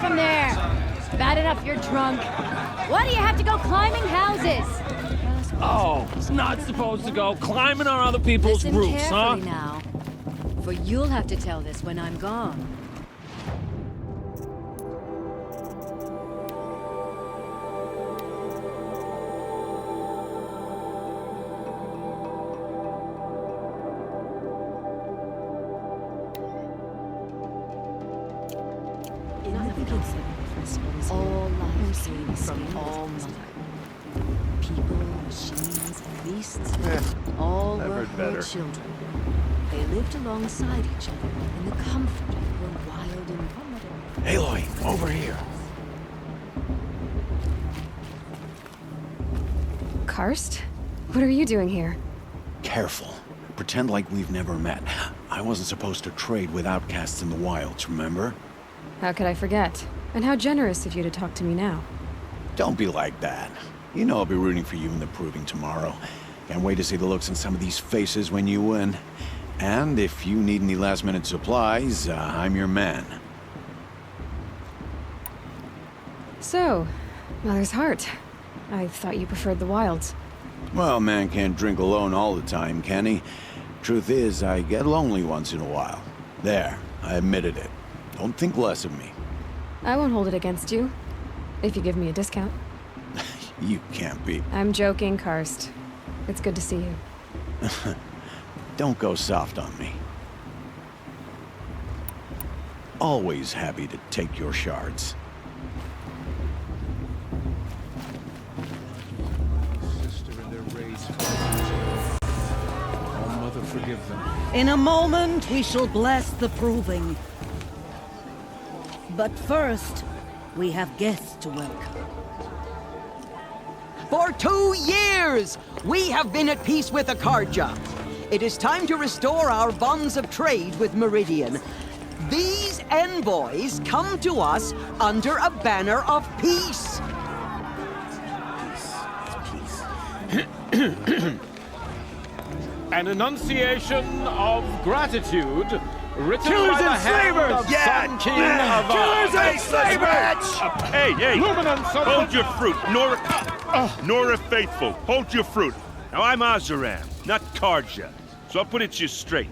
from there. Bad enough you're drunk. Why do you have to go climbing houses? Oh, it's not supposed to go climbing on other people's Listen roofs, huh? carefully now, for you'll have to tell this when I'm gone. All life came from all mother. People, machines, beasts, all were her children. They lived alongside each other in the comfort of her wild and Aloy, over here. Karst? What are you doing here? Careful. Pretend like we've never met. I wasn't supposed to trade with outcasts in the wilds, remember? How could I forget? And how generous of you to talk to me now. Don't be like that. You know I'll be rooting for you in the proving tomorrow. Can't wait to see the looks on some of these faces when you win. And if you need any last-minute supplies, I'm your man. So, Mother's Heart. I thought you preferred the wilds. Well, man can't drink alone all the time, can he? Truth is, I get lonely once in a while. There, I admitted it. Don't think less of me. I won't hold it against you. If you give me a discount. You can't be. I'm joking, Karst. It's good to see you. Don't go soft on me. Always happy to take your shards. Sister and their race. Oh, Mother, forgive them. In a moment, we shall bless the proving. But first, we have guests to welcome. For 2 years, we have been at peace with Akarja. It is time to restore our bonds of trade with Meridian. These envoys come to us under a banner of peace. An enunciation of gratitude written Killers by the and hand slavers! of Sun King of Killers and slavers! Hey! Luminance of Hold your fruit, Nora Faithful. Hold your fruit. Now I'm Azaram, not Karja. So I'll put it to you straight.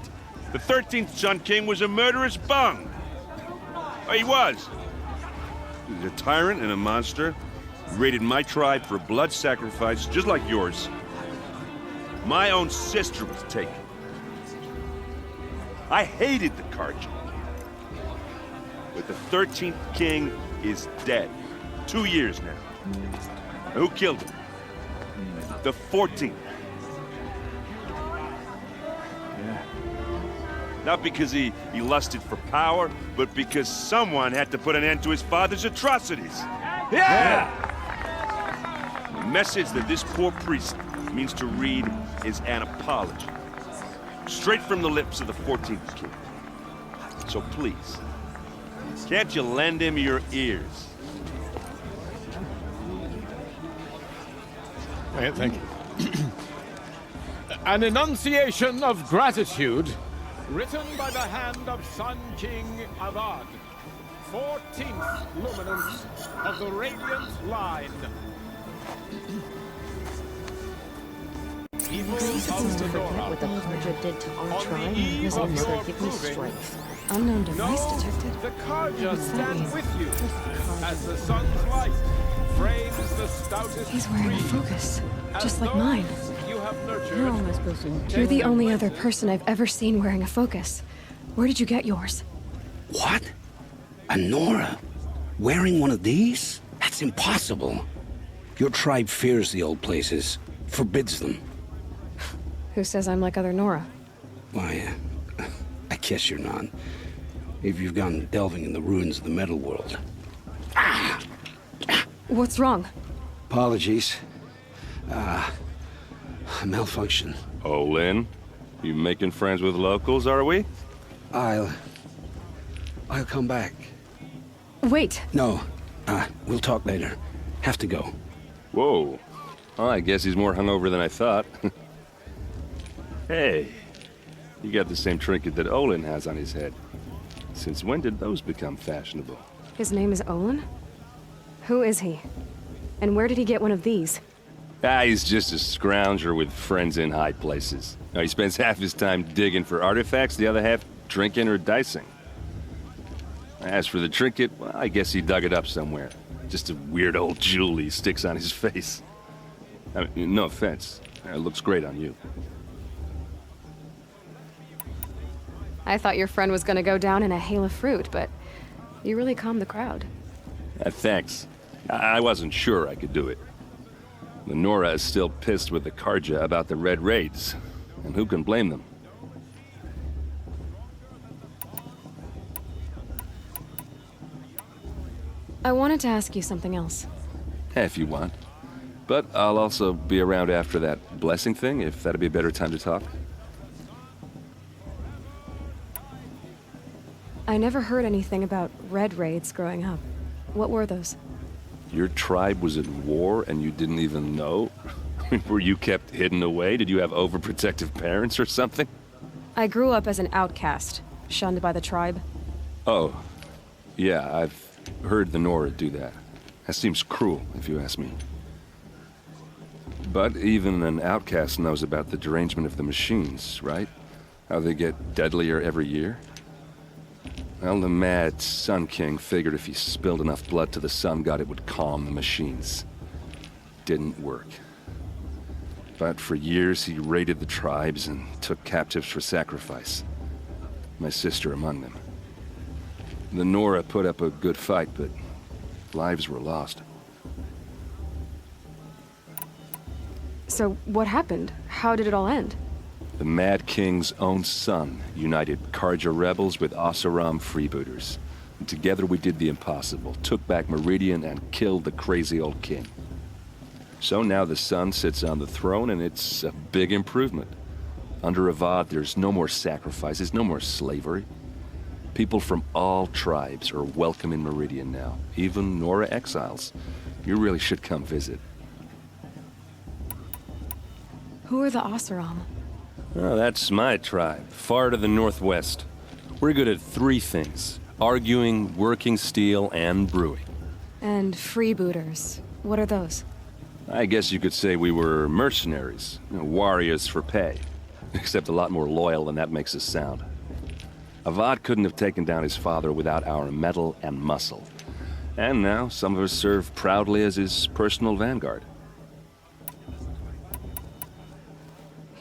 The 13th Sun King was a murderous bung. Oh, he was. He was a tyrant and a monster. He raided my tribe for blood sacrifice, just like yours. My own sister was taken. I hated the Karja. But the 13th king is dead. 2 years now. Now, who killed him? The 14th. Not because he lusted for power, but because someone had to put an end to his father's atrocities. Yeah! The message that this poor priest means to read is an apology. Straight from the lips of the 14th king. So please, can't you lend him your ears? Thank you. An enunciation of gratitude written by the hand of Sun King Avad, 14th luminance of the Radiant Line. People of the Nora, What the Karja did to our on tribe the eve was of another your give me proving, strength. Unknown device know detected. the Karja What's that stand mean? with you as the sun's light frames the stoutest He's wearing a tree. focus, As just like those mine. You have nurtured. How am I supposed to? You're the only other person I've ever seen wearing a focus. Where did you get yours? What? A Nora? Wearing one of these? That's impossible. Your tribe fears the old places, forbids them. Who says I'm like other Nora? Why, I guess you're not. If you've gone delving in the ruins of the metal world. What's wrong? Apologies. A malfunction. Oh, Lynn, you making friends with locals, are we? I'll come back. Wait. No, we'll talk later. Have to go. Whoa. Well, I guess he's more hungover than I thought. Hey, you got the same trinket that Olin has on his head. Since when did those become fashionable? His name is Olin? Who is he? And where did he get one of these? He's just a scrounger with friends in high places. He spends half his time digging for artifacts, the other half drinking or dicing. As for the trinket, well, I guess he dug it up somewhere. Just a weird old jewel he sticks on his face. I mean, no offense. It looks great on you. I thought your friend was gonna go down in a hail of fruit, but you really calmed the crowd. Thanks. I wasn't sure I could do it. The Nora is still pissed with the Carja about the Red Raids, and who can blame them? I wanted to ask you something else. If you want. But I'll also be around after that blessing thing, if that'd be a better time to talk. I never heard anything about Red Raids growing up. What were those? Your tribe was at war and you didn't even know? Were you kept hidden away? Did you have overprotective parents or something? I grew up as an outcast, shunned by the tribe. Oh, yeah, I've heard the Nora do that. That seems cruel, if you ask me. But even an outcast knows about the derangement of the machines, right? How they get deadlier every year? Well, the mad Sun King figured if he spilled enough blood to the Sun God, it would calm the machines. Didn't work. But for years, he raided the tribes and took captives for sacrifice. My sister among them. The Nora put up a good fight, but lives were lost. So what happened? How did it all end? The Mad King's own son united Carja rebels with Oseram freebooters. And together we did the impossible, took back Meridian and killed the crazy old king. So now the son sits on the throne and it's a big improvement. Under Avad, there's no more sacrifices, no more slavery. People from all tribes are welcome in Meridian now, even Nora exiles. You really should come visit. Who are the Oseram? Oh, that's my tribe, far to the northwest. We're good at three things: arguing, working steel, and brewing. And freebooters. What are those? I guess you could say we were mercenaries, warriors for pay. Except a lot more loyal than that makes us sound. Avad couldn't have taken down his father without our metal and muscle. And now some of us serve proudly as his personal vanguard.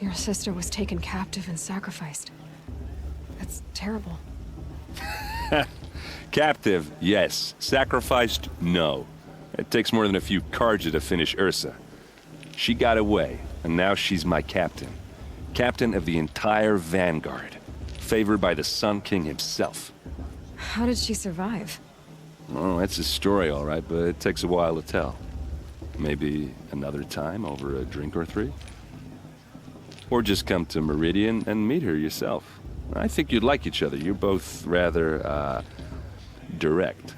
Your sister was taken captive and sacrificed. That's terrible. Captive, yes. Sacrificed, no. It takes more than a few Carja to finish Ursa. She got away, and now she's my captain. Captain of the entire vanguard. Favored by the Sun King himself. How did she survive? Oh, that's a story, all right, but it takes a while to tell. Maybe another time over a drink or three? Or just come to Meridian and meet her yourself. I think you'd like each other. You're both rather, direct.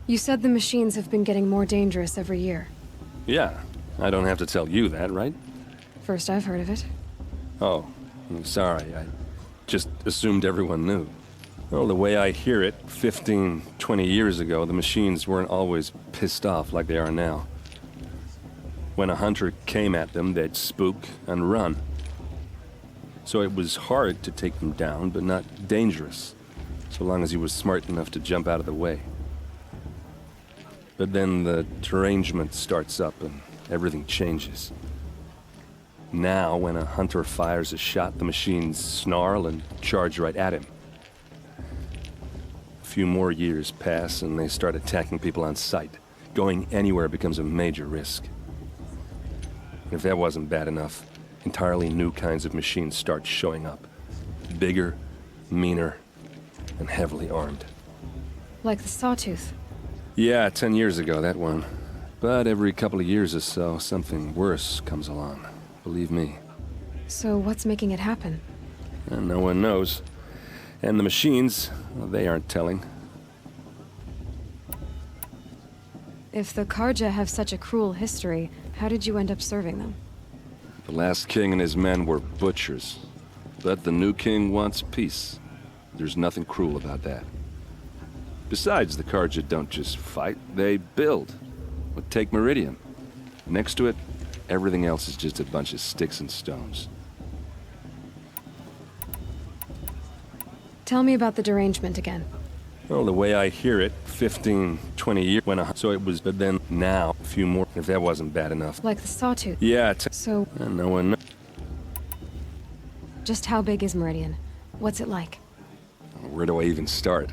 You said the machines have been getting more dangerous every year. Yeah, I don't have to tell you that, right? First I've heard of it. Oh, I'm sorry. I just assumed everyone knew. Well, the way I hear it, 15, 20 years ago, the machines weren't always pissed off like they are now. When a hunter came at them, they'd spook and run. So it was hard to take them down, but not dangerous, so long as he was smart enough to jump out of the way. But then the derangement starts up and everything changes. Now, when a hunter fires a shot, the machines snarl and charge right at him. A few more years pass and they start attacking people on sight. Going anywhere becomes a major risk. If that wasn't bad enough, entirely new kinds of machines start showing up. Bigger, meaner, and heavily armed. Like the Sawtooth. Yeah, 10 years ago, that one. But every couple of years or so, something worse comes along. Believe me. So what's making it happen? And no one knows. And the machines, well, they aren't telling. If the Carja have such a cruel history, how did you end up serving them? The last king and his men were butchers. But the new king wants peace. There's nothing cruel about that. Besides, the Carja don't just fight, they build. But take Meridian. Next to it, everything else is just a bunch of sticks and stones. Tell me about the derangement again. Well, the way I hear it, 15, 20 years went on. So it was, but then now, a few more, if that wasn't bad enough. Like the Sawtooth? Yeah, So... no one knows. Just how big is Meridian? What's it like? Where do I even start?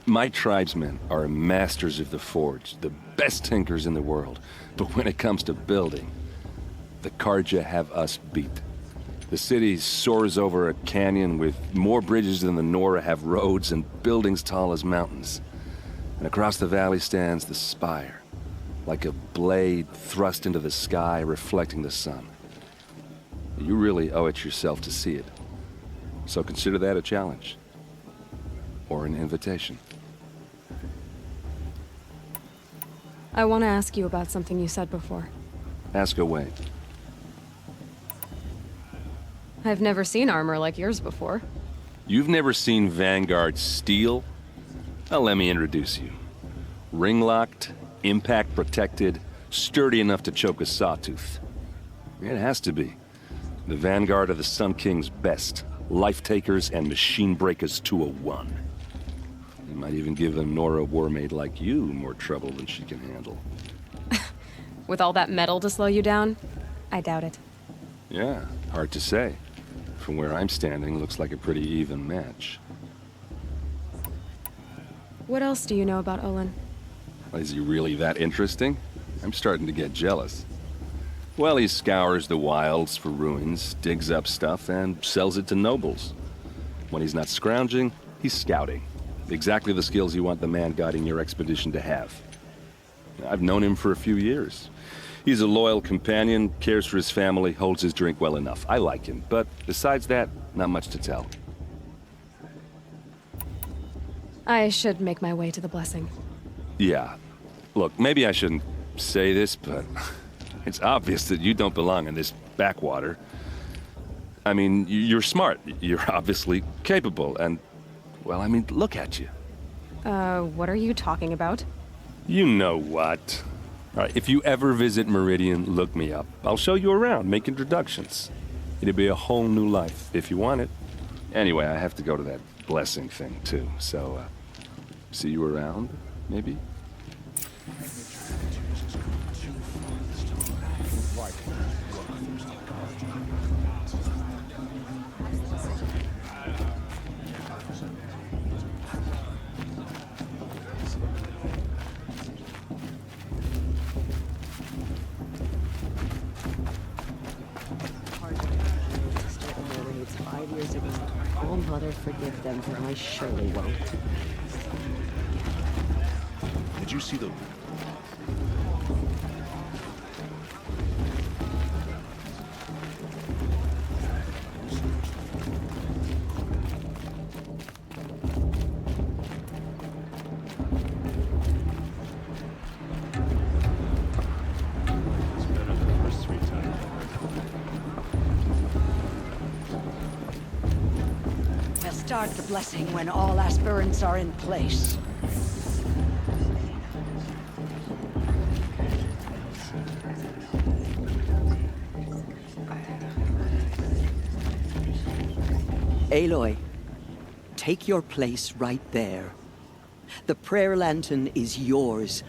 My tribesmen are masters of the forge, the best tinkers in the world. But when it comes to building, the Carja have us beat. The city soars over a canyon with more bridges than the Nora have roads and buildings tall as mountains. And across the valley stands the spire, like a blade thrust into the sky reflecting the sun. You really owe it yourself to see it. So consider that a challenge. Or an invitation. I want to ask you about something you said before. Ask away. I've never seen armor like yours before. You've never seen Vanguard steel? Well, let me introduce you. Ring-locked, impact-protected, sturdy enough to choke a sawtooth. It has to be. The Vanguard of the Sun King's best. Life-takers and machine breakers to a one. You might even give a Nora warmaid like you more trouble than she can handle. With all that metal to slow you down? I doubt it. Yeah, hard to say. From where I'm standing, looks like a pretty even match. What else do you know about Olin? Is he really that interesting? I'm starting to get jealous. Well, he scours the wilds for ruins, digs up stuff, and sells it to nobles. When he's not scrounging, he's scouting. Exactly the skills you want the man guiding your expedition to have. I've known him for a few years. He's a loyal companion, cares for his family, holds his drink well enough. I like him, but besides that, not much to tell. I should make my way to the blessing. Yeah. Look, maybe I shouldn't say this, but it's obvious that you don't belong in this backwater. I mean, you're smart. You're obviously capable, and, well, I mean, look at you. What are you talking about? You know what. All right, if you ever visit Meridian, look me up. I'll show you around, make introductions. It'll be a whole new life, if you want it. Anyway, I have to go to that blessing thing, too, so, see you around, maybe? Oh, Mother, forgive them, for I surely won't. Did you see the... Start the blessing when all aspirants are in place. Aloy, take your place right there. The prayer lantern is yours.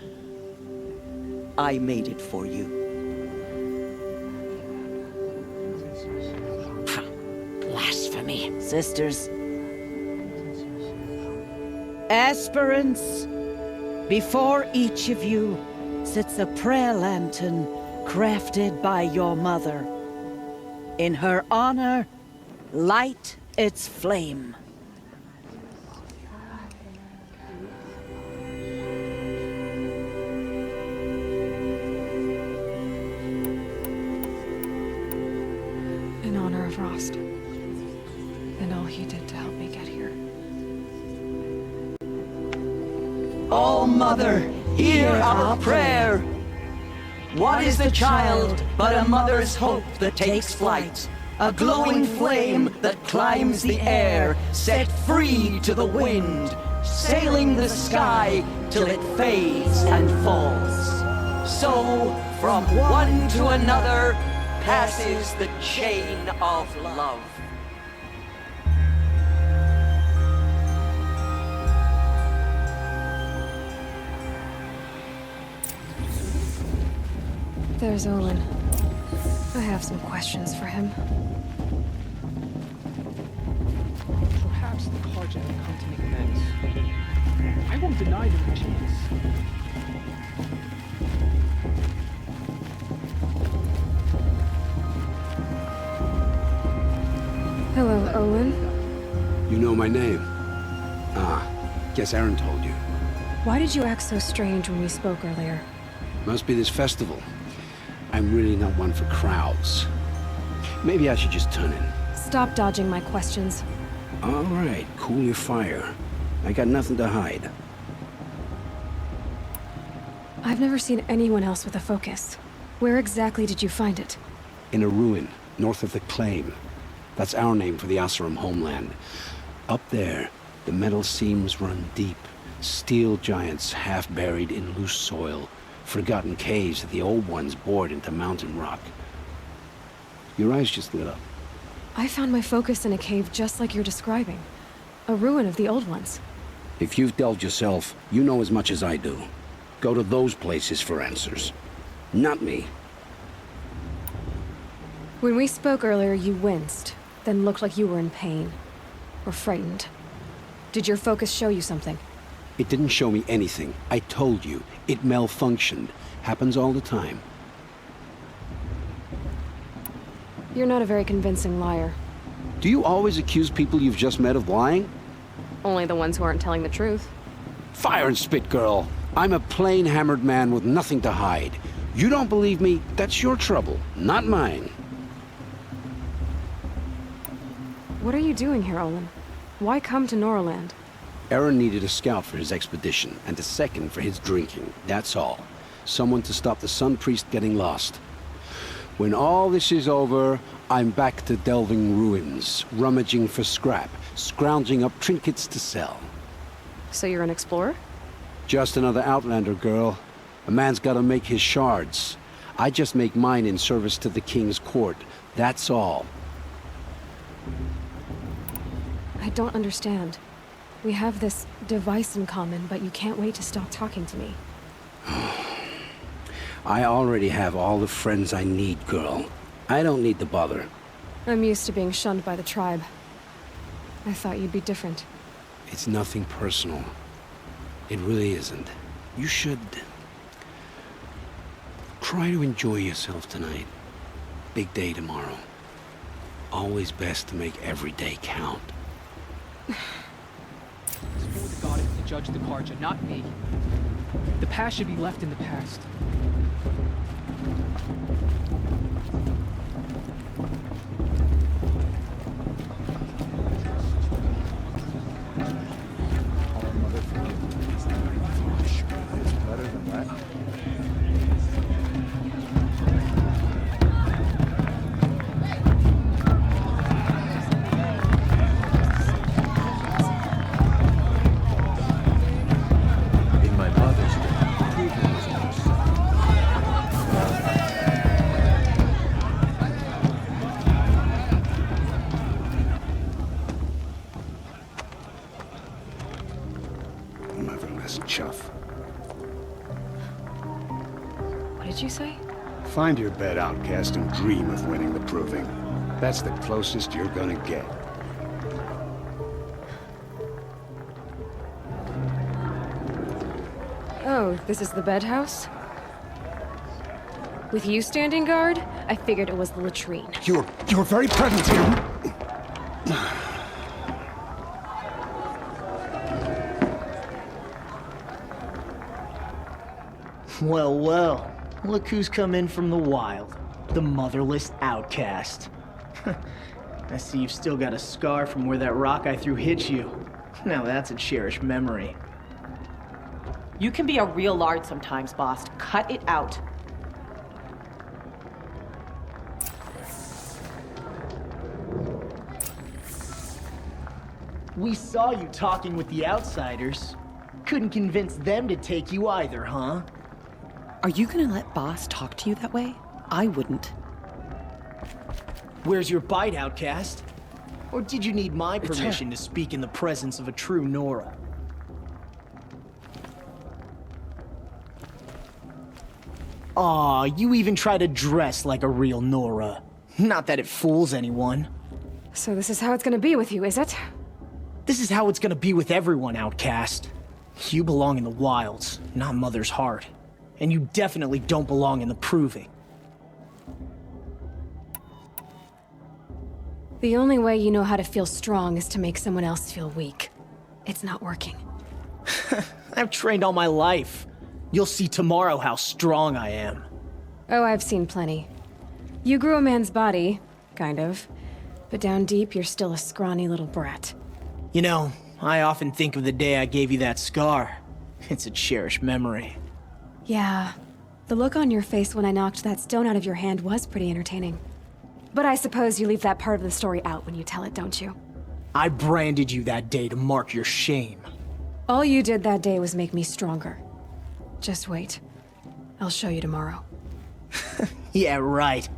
I made it for you. Blasphemy. Sisters. Aspirants, before each of you sits a prayer lantern crafted by your mother. In her honor, light its flame. In honor of Rost. And all he did to help me get here. Oh, Mother, hear our prayer. What is the child but a mother's hope that takes flight? A glowing flame that climbs the air, set free to the wind, sailing the sky till it fades and falls. So, from one to another, passes the chain of love. There's Olin. I have some questions for him. Perhaps the Carja have come to make amends. I won't deny them a chance. Hello, Olin. You know my name? Ah, guess Aaron told you. Why did you act so strange when we spoke earlier? Must be this festival. I'm really not one for crowds. Maybe I should just turn in. Stop dodging my questions. All right, cool your fire. I got nothing to hide. I've never seen anyone else with a focus. Where exactly did you find it? In a ruin, north of the Claim. That's our name for the Oseram homeland. Up there, the metal seams run deep. Steel giants half buried in loose soil. Forgotten caves that the old ones bored into mountain rock. Your eyes just lit up. I found my focus in a cave just like you're describing. A ruin of the old ones. If you've delved yourself, you know as much as I do. Go to those places for answers. Not me. When we spoke earlier, you winced, then looked like you were in pain. Or frightened. Did your focus show you something? It didn't show me anything. I told you. It malfunctioned. Happens all the time. You're not a very convincing liar. Do you always accuse people you've just met of lying? Only the ones who aren't telling the truth. Fire and spit, girl. I'm a plain hammered man with nothing to hide. You don't believe me, that's your trouble, not mine. What are you doing here, Olin? Why come to Norland? Aaron needed a scout for his expedition, and a second for his drinking, that's all. Someone to stop the Sun Priest getting lost. When all this is over, I'm back to delving ruins, rummaging for scrap, scrounging up trinkets to sell. So you're an explorer? Just another Outlander, girl. A man's gotta make his shards. I just make mine in service to the King's court, that's all. I don't understand. We have this device in common, but you can't wait to stop talking to me. I already have all the friends I need, girl. I don't need the bother. I'm used to being shunned by the tribe. I thought you'd be different. It's nothing personal. It really isn't. You should... try to enjoy yourself tonight. Big day tomorrow. Always best to make every day count. It's for the goddess to judge the Carja, not me. The past should be left in the past. Chuff. What did you say? Find your bed, outcast, and dream of winning the proving. That's the closest you're gonna get. Oh, this is the bed house? With you standing guard, I figured it was the latrine. You're very present here. Well, well. Look who's come in from the wild. The motherless outcast. I see you've still got a scar from where that rock I threw hit you. Now that's a cherished memory. You can be a real lard sometimes, boss. Cut it out. We saw you talking with the outsiders. Couldn't convince them to take you either, huh? Are you gonna let Boss talk to you that way? I wouldn't. Where's your bite, outcast? Or did you need my permission to speak in the presence of a true Nora? Aw, you even try to dress like a real Nora. Not that it fools anyone. So this is how it's gonna be with you, is it? This is how it's gonna be with everyone, outcast. You belong in the wilds, not Mother's Heart. And you definitely don't belong in the Proving. The only way you know how to feel strong is to make someone else feel weak. It's not working. I've trained all my life. You'll see tomorrow how strong I am. Oh, I've seen plenty. You grew a man's body, kind of. But down deep, you're still a scrawny little brat. You know, I often think of the day I gave you that scar. It's a cherished memory. Yeah. The look on your face when I knocked that stone out of your hand was pretty entertaining. But I suppose you leave that part of the story out when you tell it, don't you? I branded you that day to mark your shame. All you did that day was make me stronger. Just wait. I'll show you tomorrow. Yeah, right.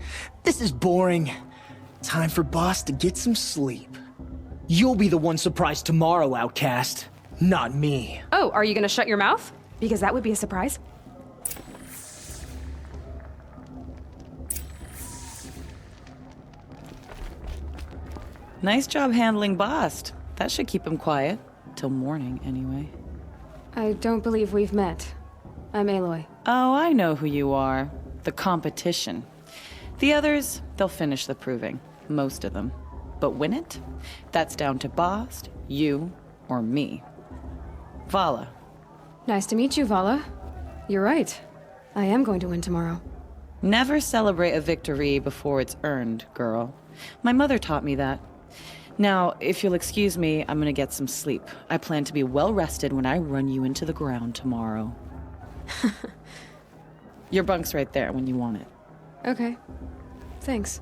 This is boring. Time for Boss to get some sleep. You'll be the one surprised tomorrow, outcast. Not me. Oh, are you gonna shut your mouth? Because that would be a surprise. Nice job handling Bast. That should keep him quiet. Till morning, anyway. I don't believe we've met. I'm Aloy. Oh, I know who you are. The competition. The others, they'll finish the proving. Most of them. But win it? That's down to Bast, you, or me. Vala. Nice to meet you, Vala. You're right. I am going to win tomorrow. Never celebrate a victory before it's earned, girl. My mother taught me that. Now, if you'll excuse me, I'm gonna get some sleep. I plan to be well rested when I run you into the ground tomorrow. Your bunk's right there when you want it. Okay. Thanks.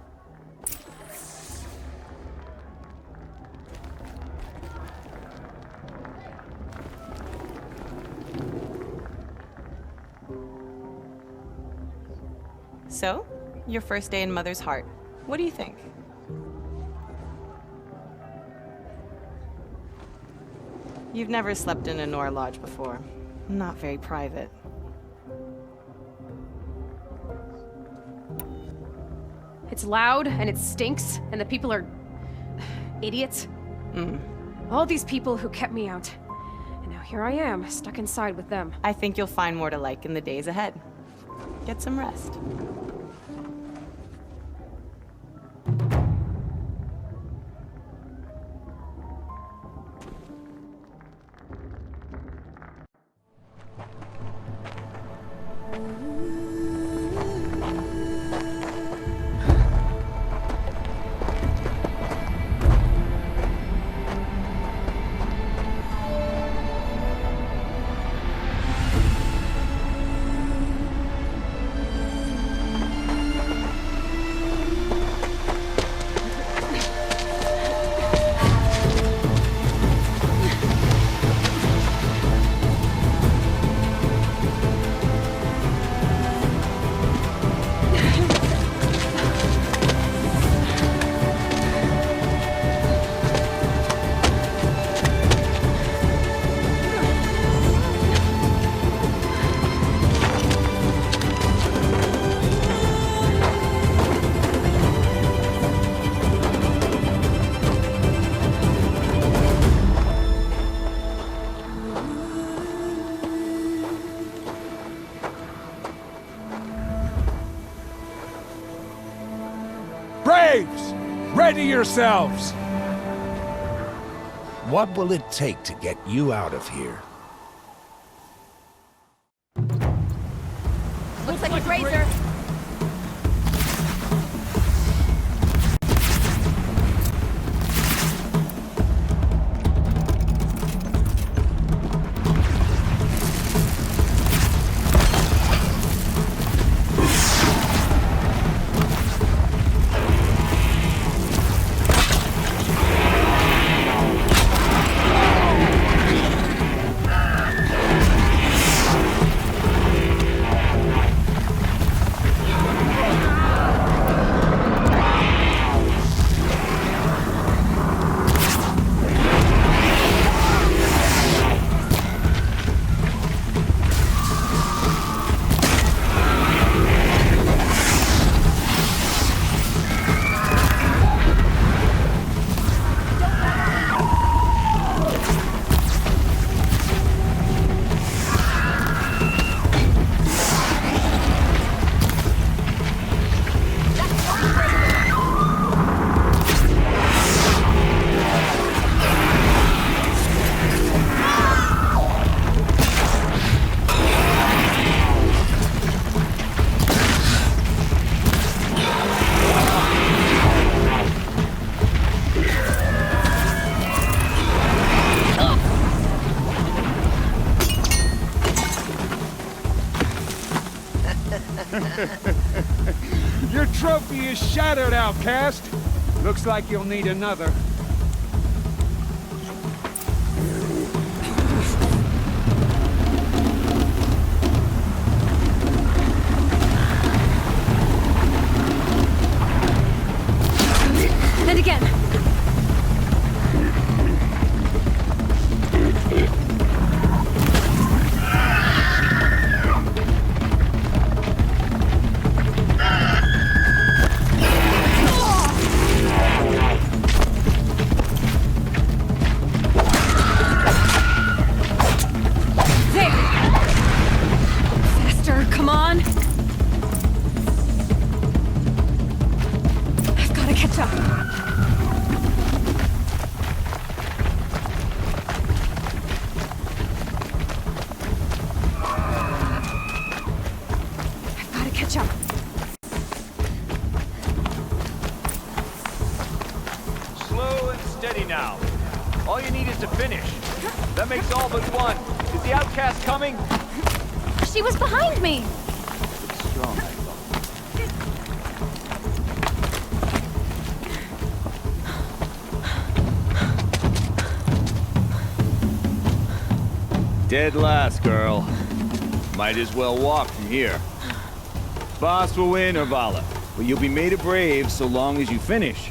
So, your first day in Mother's Heart. What do you think? You've never slept in a Nora lodge before. Not very private. It's loud, and it stinks, and the people are... idiots. All these people who kept me out. And now here I am, stuck inside with them. I think you'll find more to like in the days ahead. Get some rest. Braves! Ready yourselves! What will it take to get you out of here? Looks like a grazer. is shattered, outcast. Looks like you'll need another. And again. Slow and steady now. All you need is to finish. That makes all but one. Is the outcast coming? She was behind me! It's strong, I thought. Dead last, girl. Might as well walk from here. Boss will win, Urvala, but you'll be made a brave so long as you finish.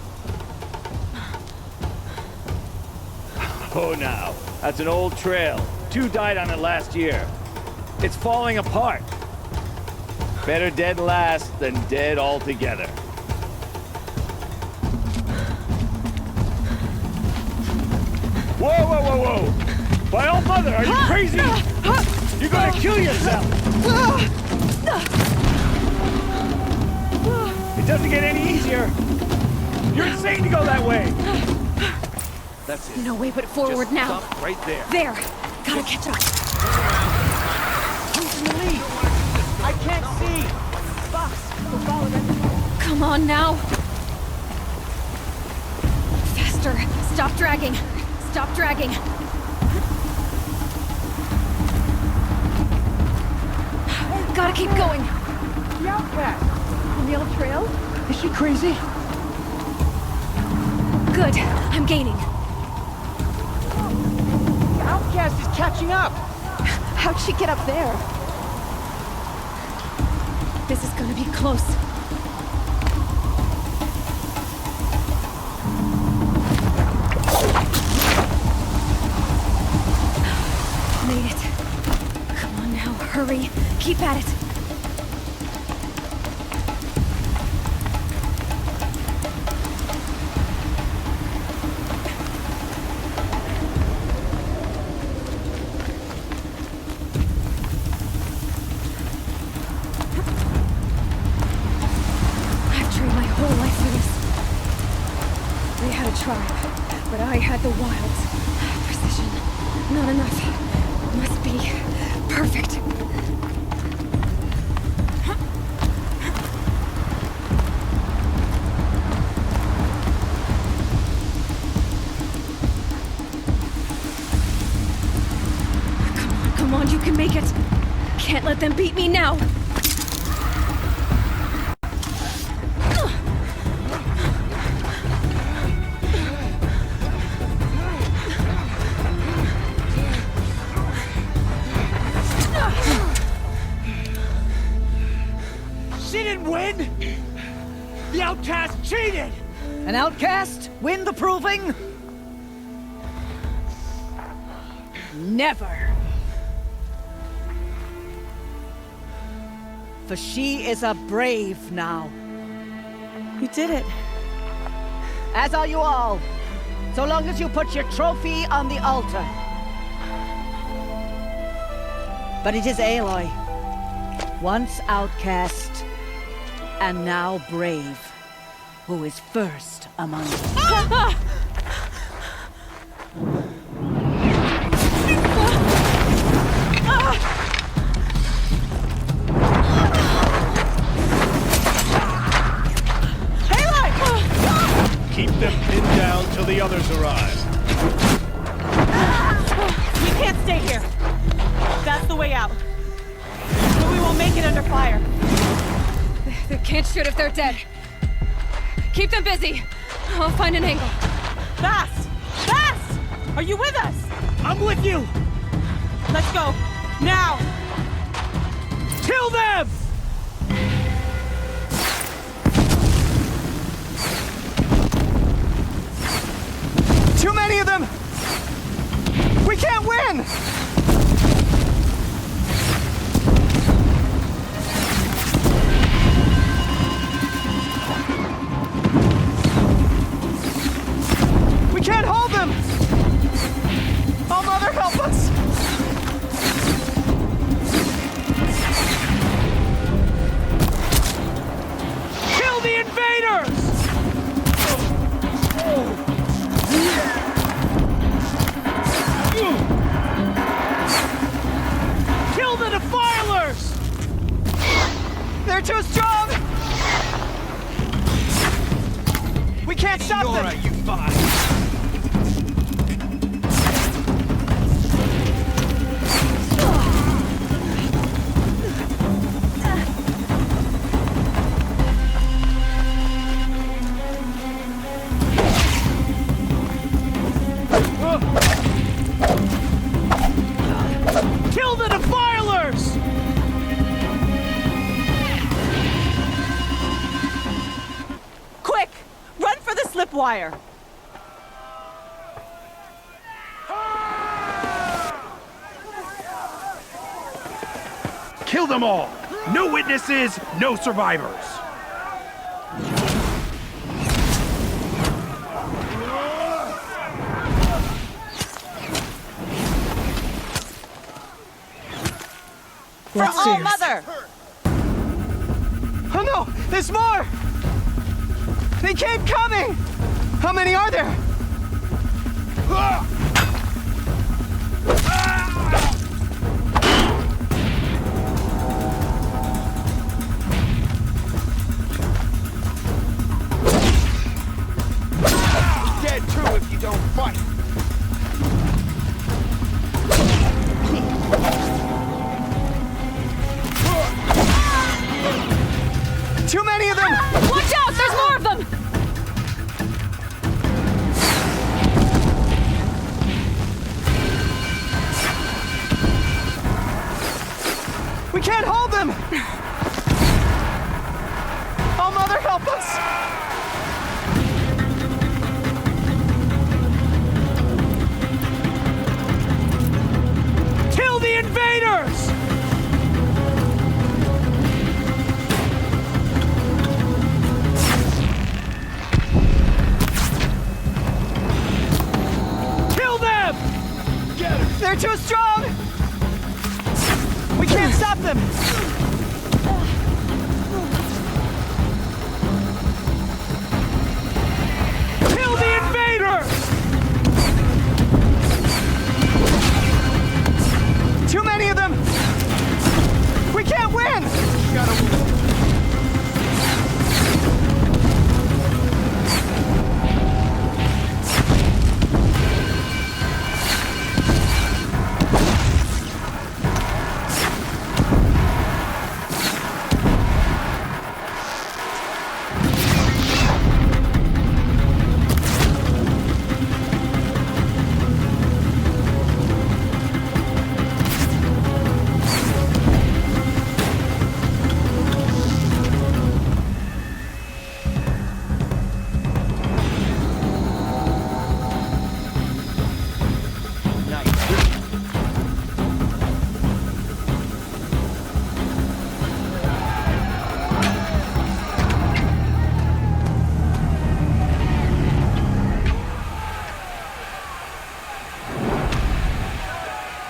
Oh, now, that's an old trail. 2 died on it last year. It's falling apart. Better dead last than dead altogether. Whoa, whoa, whoa, whoa! By all mother, are you crazy? You're gonna kill yourself! It doesn't get any easier. You're insane to go that way. That's it. No way but forward Just now. stop right there. There. Gotta catch up. Who's in the lead? I can't see. Fox, go follow them. Come on now. Faster. Stop dragging. Stop dragging. Gotta keep going. The outcast. On the old trail? Is she crazy? Good. I'm gaining. The outcast is catching up. How'd she get up there? This is gonna be close. Made it. Come on now, hurry. Keep at it. But I had the wilds. Precision. Not enough. Must be perfect. Come on, you can make it. Can't let them beat me now. The outcast cheated! An outcast win the proving? Never. For she is a brave now. You did it. As are you all. So long as you put your trophy on the altar. But it is Aloy. Once outcast, and now brave, who is first among us. Keep them pinned down till the others arrive. You can't stay here. That's the way out. But we won't make it under fire. They can't shoot if they're dead. Keep them busy. I'll find an angle. Fast! Fast! Are you with us? I'm with you! Let's go. Now! Kill them! Too many of them! We can't win! We can't hold them! Oh, Mother, help us! Kill the invaders! Kill the defilers! They're too strong! We can't stop them! Alright, you fine. Kill the defilers! Quick! Run for the slipwire! Kill them all! No witnesses, no survivors! For All Mother! Oh no! There's more! They keep coming! How many are there? Dead too if you don't fight. Too many of them! Watch out! There's more of them! We can't hold them! Oh, Mother, help us! Kill the invaders! Kill them! They're too strong! We can't stop them! Kill the invaders! Too many of them! We can't win!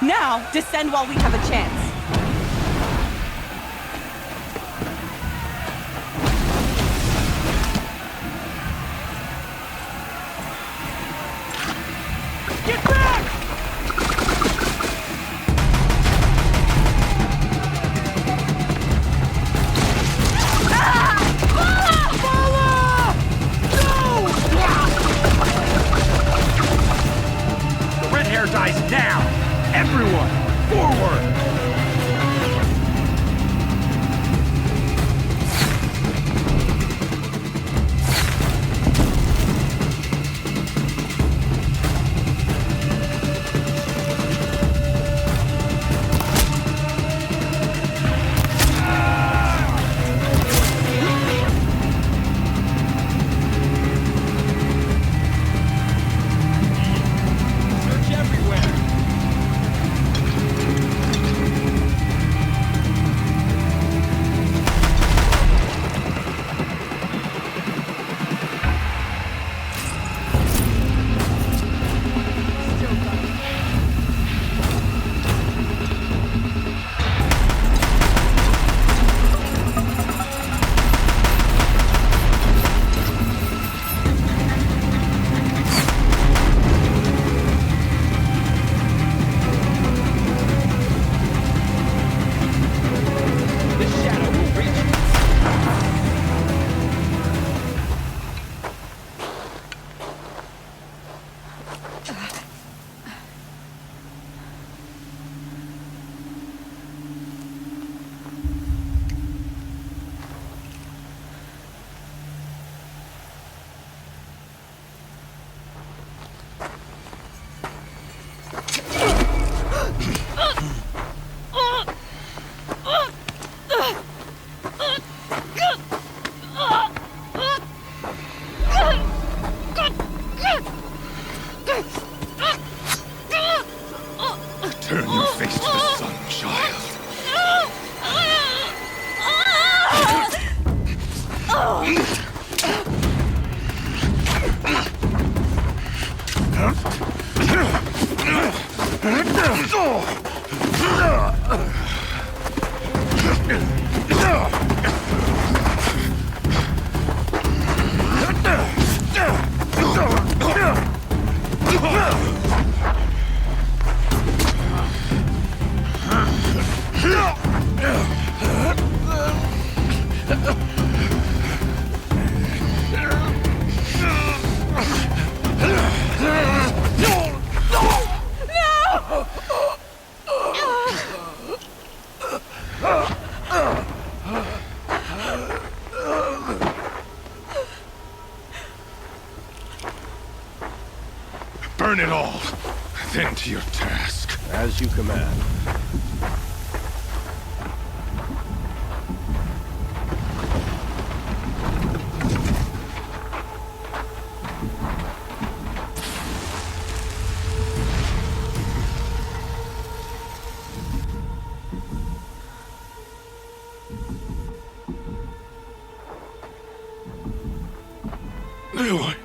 Now, descend while we have a chance. Get back! The red hair dies now! Everyone, forward! Turn your face to the sun, child. Burn it all, then to your task. As you command. Aloy.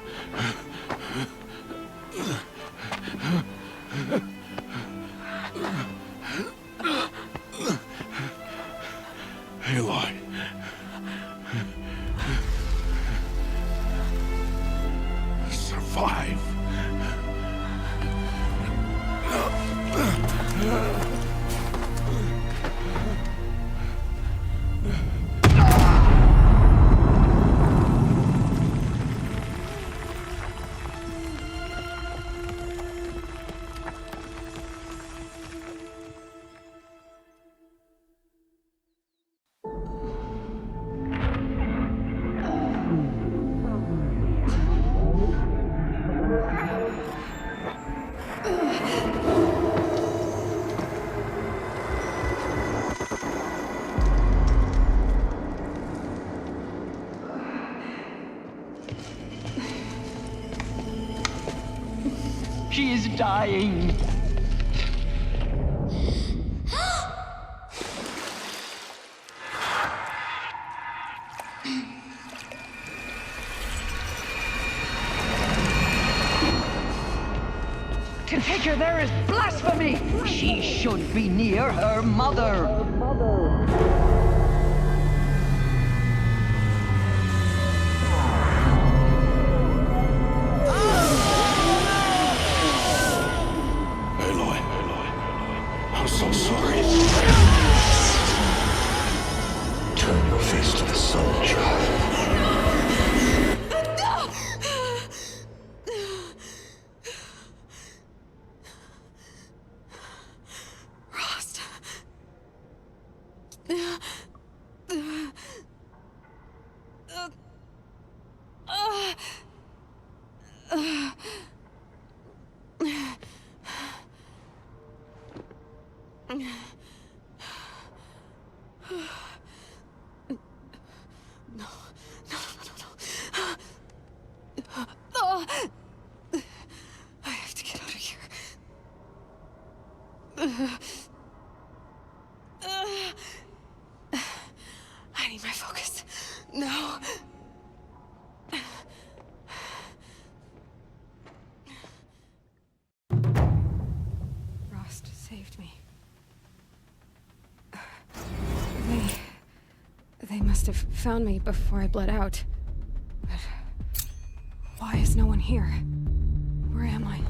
Aloy. Survive. She is dying. To take her there is blasphemy. She should be near her mother. I'm so sorry. Turn your face to the sun, child. Rost. I have to get out of here. I need my focus. No. Rost saved me. They must have found me before I bled out. But why is no one here? Where am I?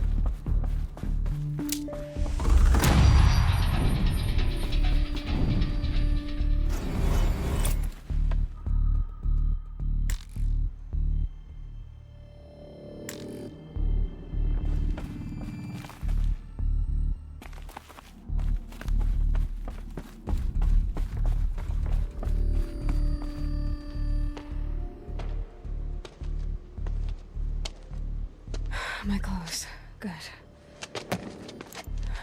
My clothes. Good.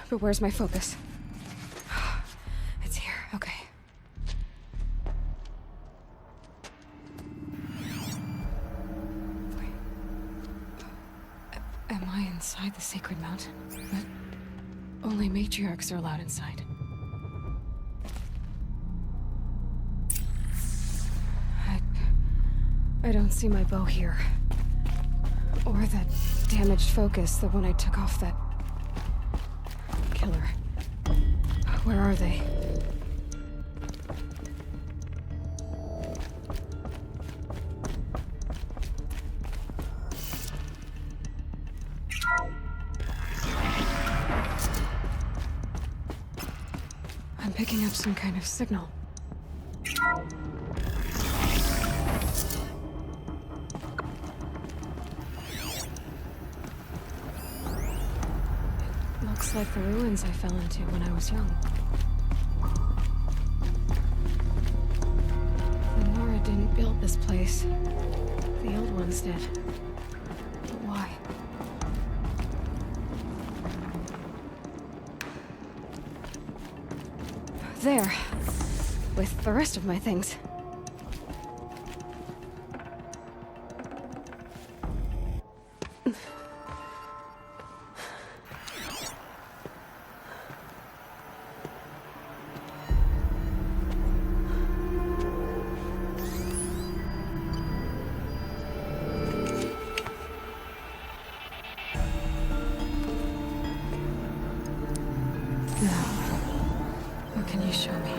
But where's my focus? It's here. Okay. Wait. Am I inside the Sacred Mountain? But only matriarchs are allowed inside. I don't see my bow here. Or that damaged focus, the one I took off that killer. Where are they? I'm picking up some kind of signal. Looks like the ruins I fell into when I was young. Nora didn't build this place. The old ones did. But why? There. With the rest of my things. What can you show me?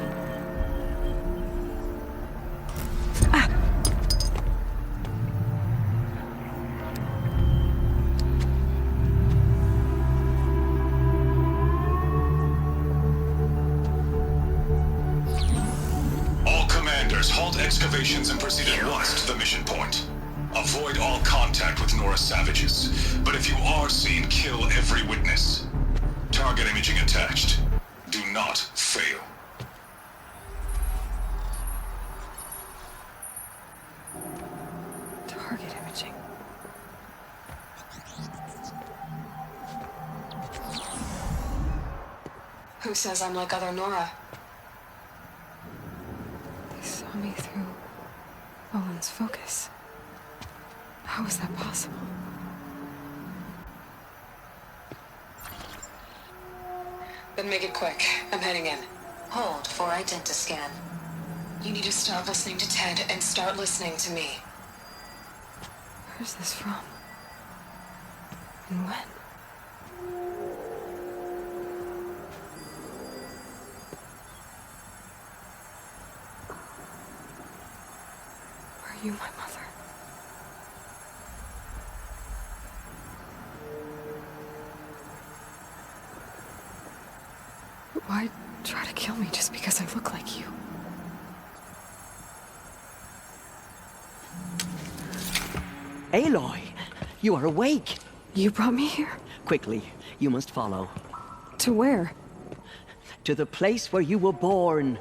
All commanders, halt excavations and proceed at once to the mission point. Avoid all contact with Nora savages, but if you are seen, kill every witness. Target imaging attached. Do not fail. Target imaging. Who says I'm like other Nora? They saw me through Owen's focus. How is that possible? Then make it quick. I'm heading in. Hold for identiscan. You need to stop listening to Ted and start listening to me. Where's this from? And when? Are you my mother? Why try to kill me just because I look like you? Aloy, you are awake. You brought me here? Quickly, you must follow. To where? To the place where you were born.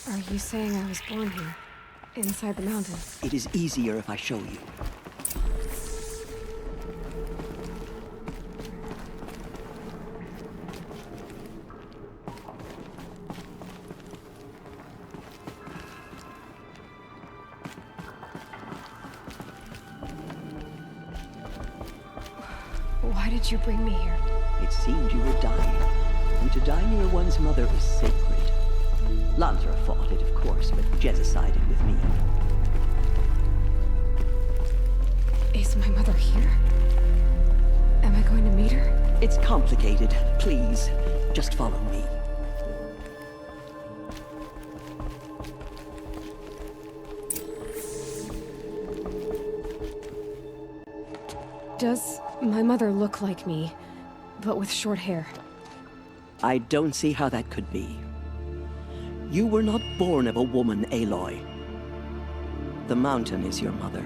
Are you saying I was born here? Inside the mountain? It is easier if I show you. Why did you bring me here? It seemed you were dying, and to die near one's mother is sacred. Lantra fought it, of course, but Jezza sided with me. Is my mother here? Am I going to meet her? It's complicated. Please, just follow me. Does my mother look like me, but with short hair? I don't see how that could be. You were not born of a woman, Aloy. The mountain is your mother.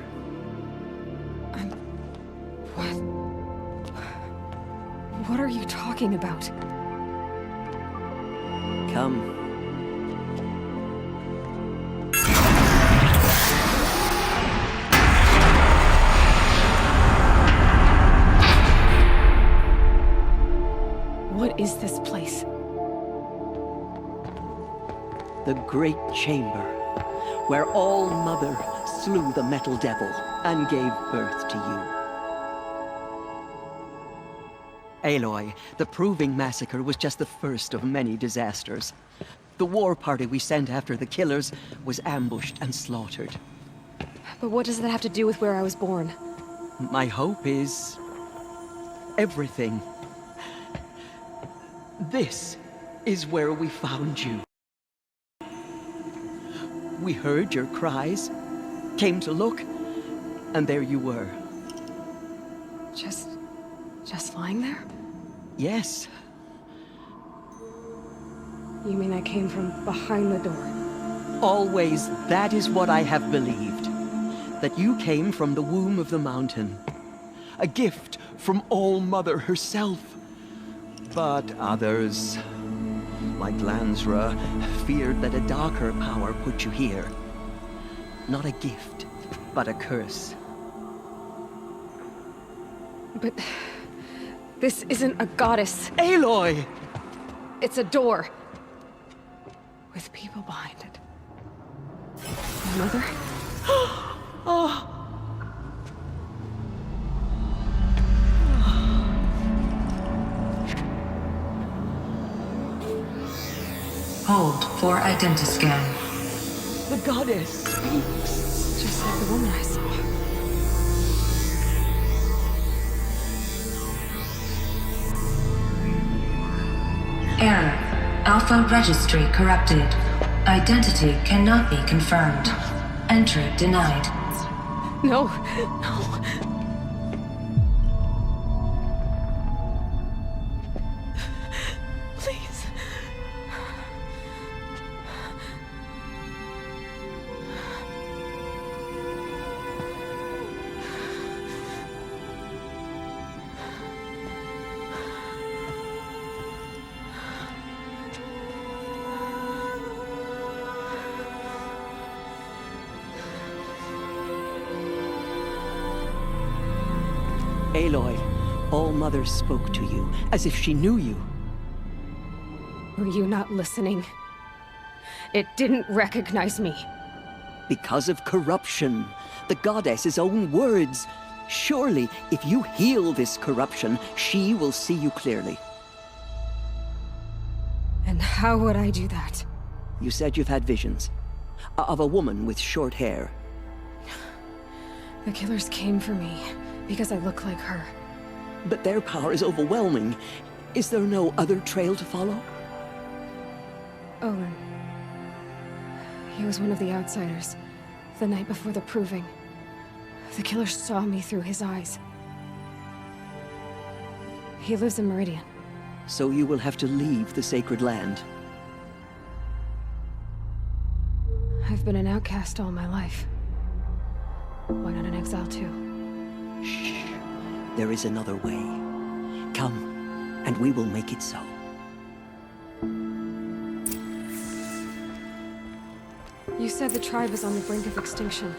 What are you talking about? Come. is this place? The Great Chamber, where All Mother slew the Metal Devil and gave birth to you. Aloy, the Proving Massacre was just the first of many disasters. The war party we sent after the killers was ambushed and slaughtered. But what does that have to do with where I was born? My hope is... everything. This is where we found you. We heard your cries, came to look, and there you were. Just lying there? Yes. You mean I came from behind the door? Always, that is what I have believed. That you came from the womb of the mountain. A gift from All Mother herself. But others, like Lansra, feared that a darker power put you here. Not a gift, but a curse. But... this isn't a goddess. Aloy! It's a door. With people behind it. My mother? Oh! Hold for identiscan. The goddess speaks. Just like the woman I saw. Error. Alpha registry corrupted. Identity cannot be confirmed. Entry denied. No, no. Please. Aloy, All Mother spoke to you, as if she knew you. Were you not listening? It didn't recognize me. Because of corruption. The goddess's own words. Surely, if you heal this corruption, she will see you clearly. And how would I do that? You said you've had visions. Of a woman with short hair. The killers came for me. Because I look like her. But their power is overwhelming. Is there no other trail to follow? Olin. He was one of the outsiders. The night before the Proving. The killer saw me through his eyes. He lives in Meridian. So you will have to leave the sacred land. I've been an outcast all my life. Why not an exile too? Shh. There is another way. Come, and we will make it so. You said the tribe is on the brink of extinction.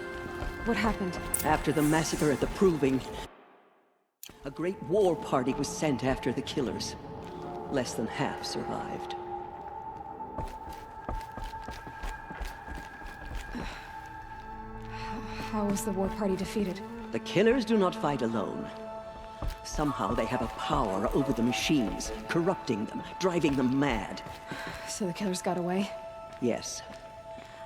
What happened? After the massacre at the Proving, a great war party was sent after the killers. Less than half survived. How was the war party defeated? The killers do not fight alone. Somehow they have a power over the machines, corrupting them, driving them mad. So the killers got away? Yes.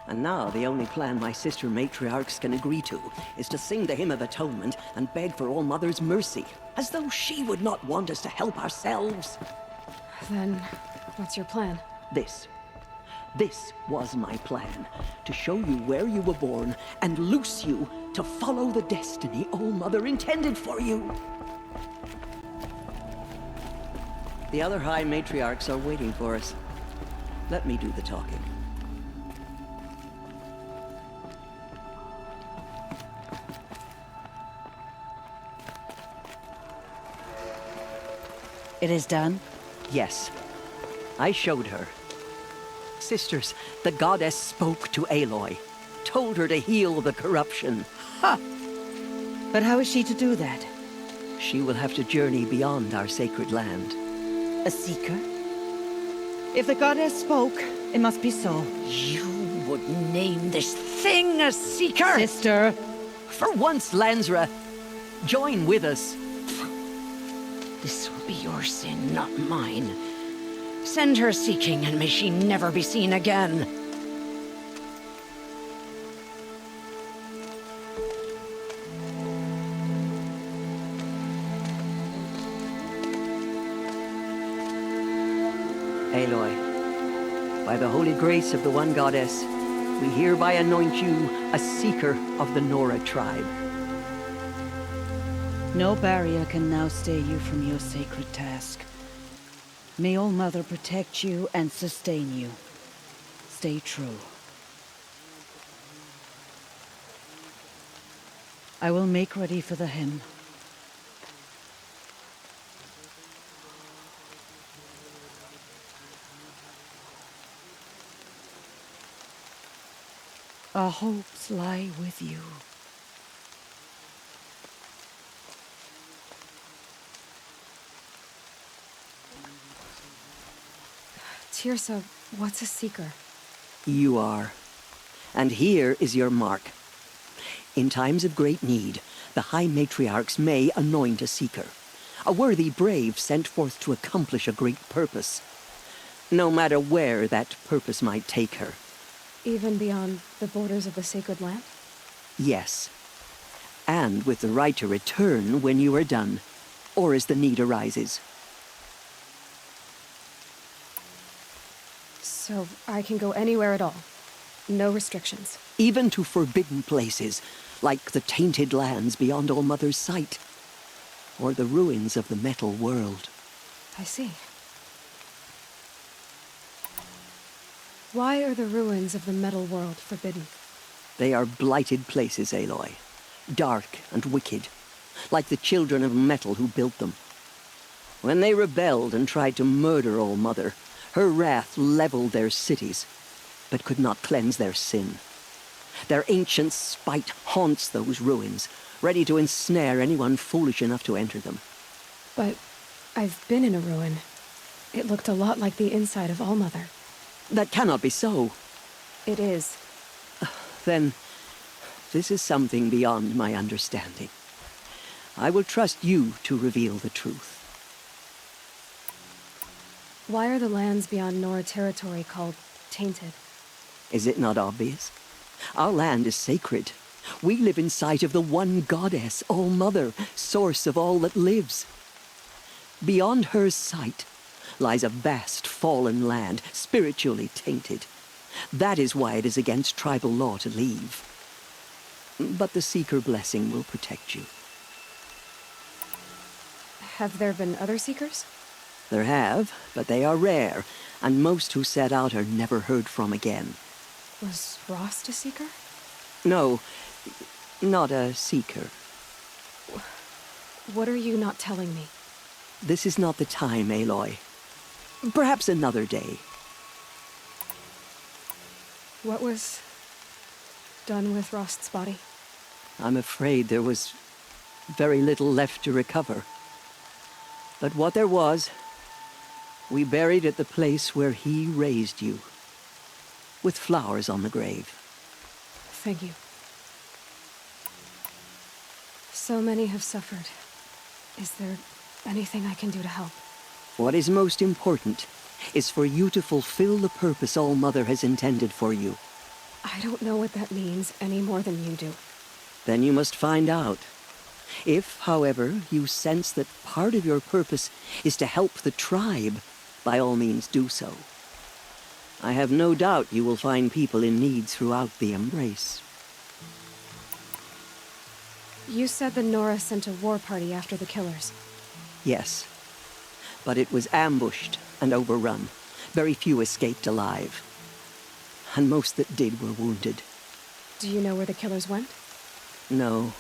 And now the only plan my sister matriarchs can agree to is to sing the Hymn of Atonement and beg for All Mother's mercy, as though she would not want us to help ourselves. Then, what's your plan? This was my plan, to show you where you were born and loose you to follow the destiny All Mother intended for you. The other High Matriarchs are waiting for us. Let me do the talking. It is done? Yes. I showed her. Sisters, the goddess spoke to Aloy. Told her to heal the corruption. Ha! But how is she to do that? She will have to journey beyond our sacred land. A seeker? If the goddess spoke, it must be so. You would name this thing a Seeker? Sister! For once, Lansra, join with us. This will be your sin, not mine. Send her seeking, and may she never be seen again. Aloy, by the holy grace of the one goddess, we hereby anoint you a Seeker of the Nora tribe. No barrier can now stay you from your sacred task. May All Mother protect you and sustain you. Stay true. I will make ready for the hymn. Our hopes lie with you. Teersa, what's a Seeker? You are. And here is your mark. In times of great need, the High Matriarchs may anoint a Seeker. A worthy brave sent forth to accomplish a great purpose. No matter where that purpose might take her. Even beyond the borders of the sacred land? Yes. And with the right to return when you are done, or as the need arises. So I can go anywhere at all? No restrictions? Even to forbidden places, like the tainted lands beyond All Mother's sight. Or the ruins of the metal world. I see. Why are the ruins of the metal world forbidden? They are blighted places, Aloy. Dark and wicked, like the children of metal who built them. When they rebelled and tried to murder All Mother, her wrath leveled their cities, but could not cleanse their sin. Their ancient spite haunts those ruins, ready to ensnare anyone foolish enough to enter them. But I've been in a ruin. It looked a lot like the inside of All Mother. That cannot be so. It is. Then, this is something beyond my understanding. I will trust you to reveal the truth. Why are the lands beyond Nora territory called tainted? Is it not obvious? Our land is sacred. We live in sight of the one goddess, All Mother, source of all that lives. Beyond her sight lies a vast fallen land, spiritually tainted. That is why it is against tribal law to leave. But the Seeker blessing will protect you. Have there been other Seekers? There have, but they are rare, and most who set out are never heard from again. Was Rost a Seeker? No, not a Seeker. What are you not telling me? This is not the time, Aloy. Perhaps another day. What was done with Rost's body? I'm afraid there was very little left to recover. But what there was, we buried at the place where he raised you, with flowers on the grave. Thank you. So many have suffered. Is there anything I can do to help? What is most important is for you to fulfill the purpose All Mother has intended for you. I don't know what that means any more than you do. Then you must find out. If, however, you sense that part of your purpose is to help the tribe, by all means do so. I have no doubt you will find people in need throughout the Embrace. You said the Nora sent a war party after the killers. Yes. But it was ambushed and overrun. Very few escaped alive. And most that did were wounded. Do you know where the killers went? No.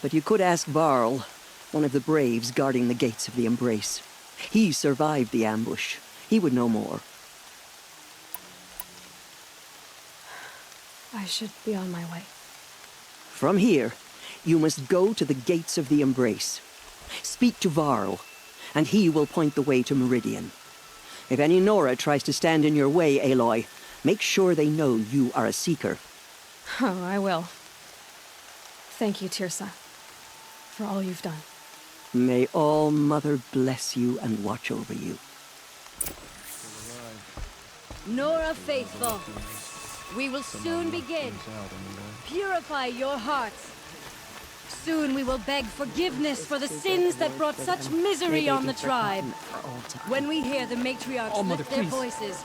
But you could ask Varl, one of the braves guarding the gates of the Embrace. He survived the ambush. He would know more. I should be on my way. From here, you must go to the gates of the Embrace. Speak to Varl, and he will point the way to Meridian. If any Nora tries to stand in your way, Aloy, make sure they know you are a Seeker. Oh, I will. Thank you, Tirsa, for all you've done. May All Mother bless you and watch over you. Nora faithful, we will soon begin. Purify your hearts. Soon we will beg forgiveness for the sins that brought such misery on the tribe. When we hear the matriarchs lift their voices.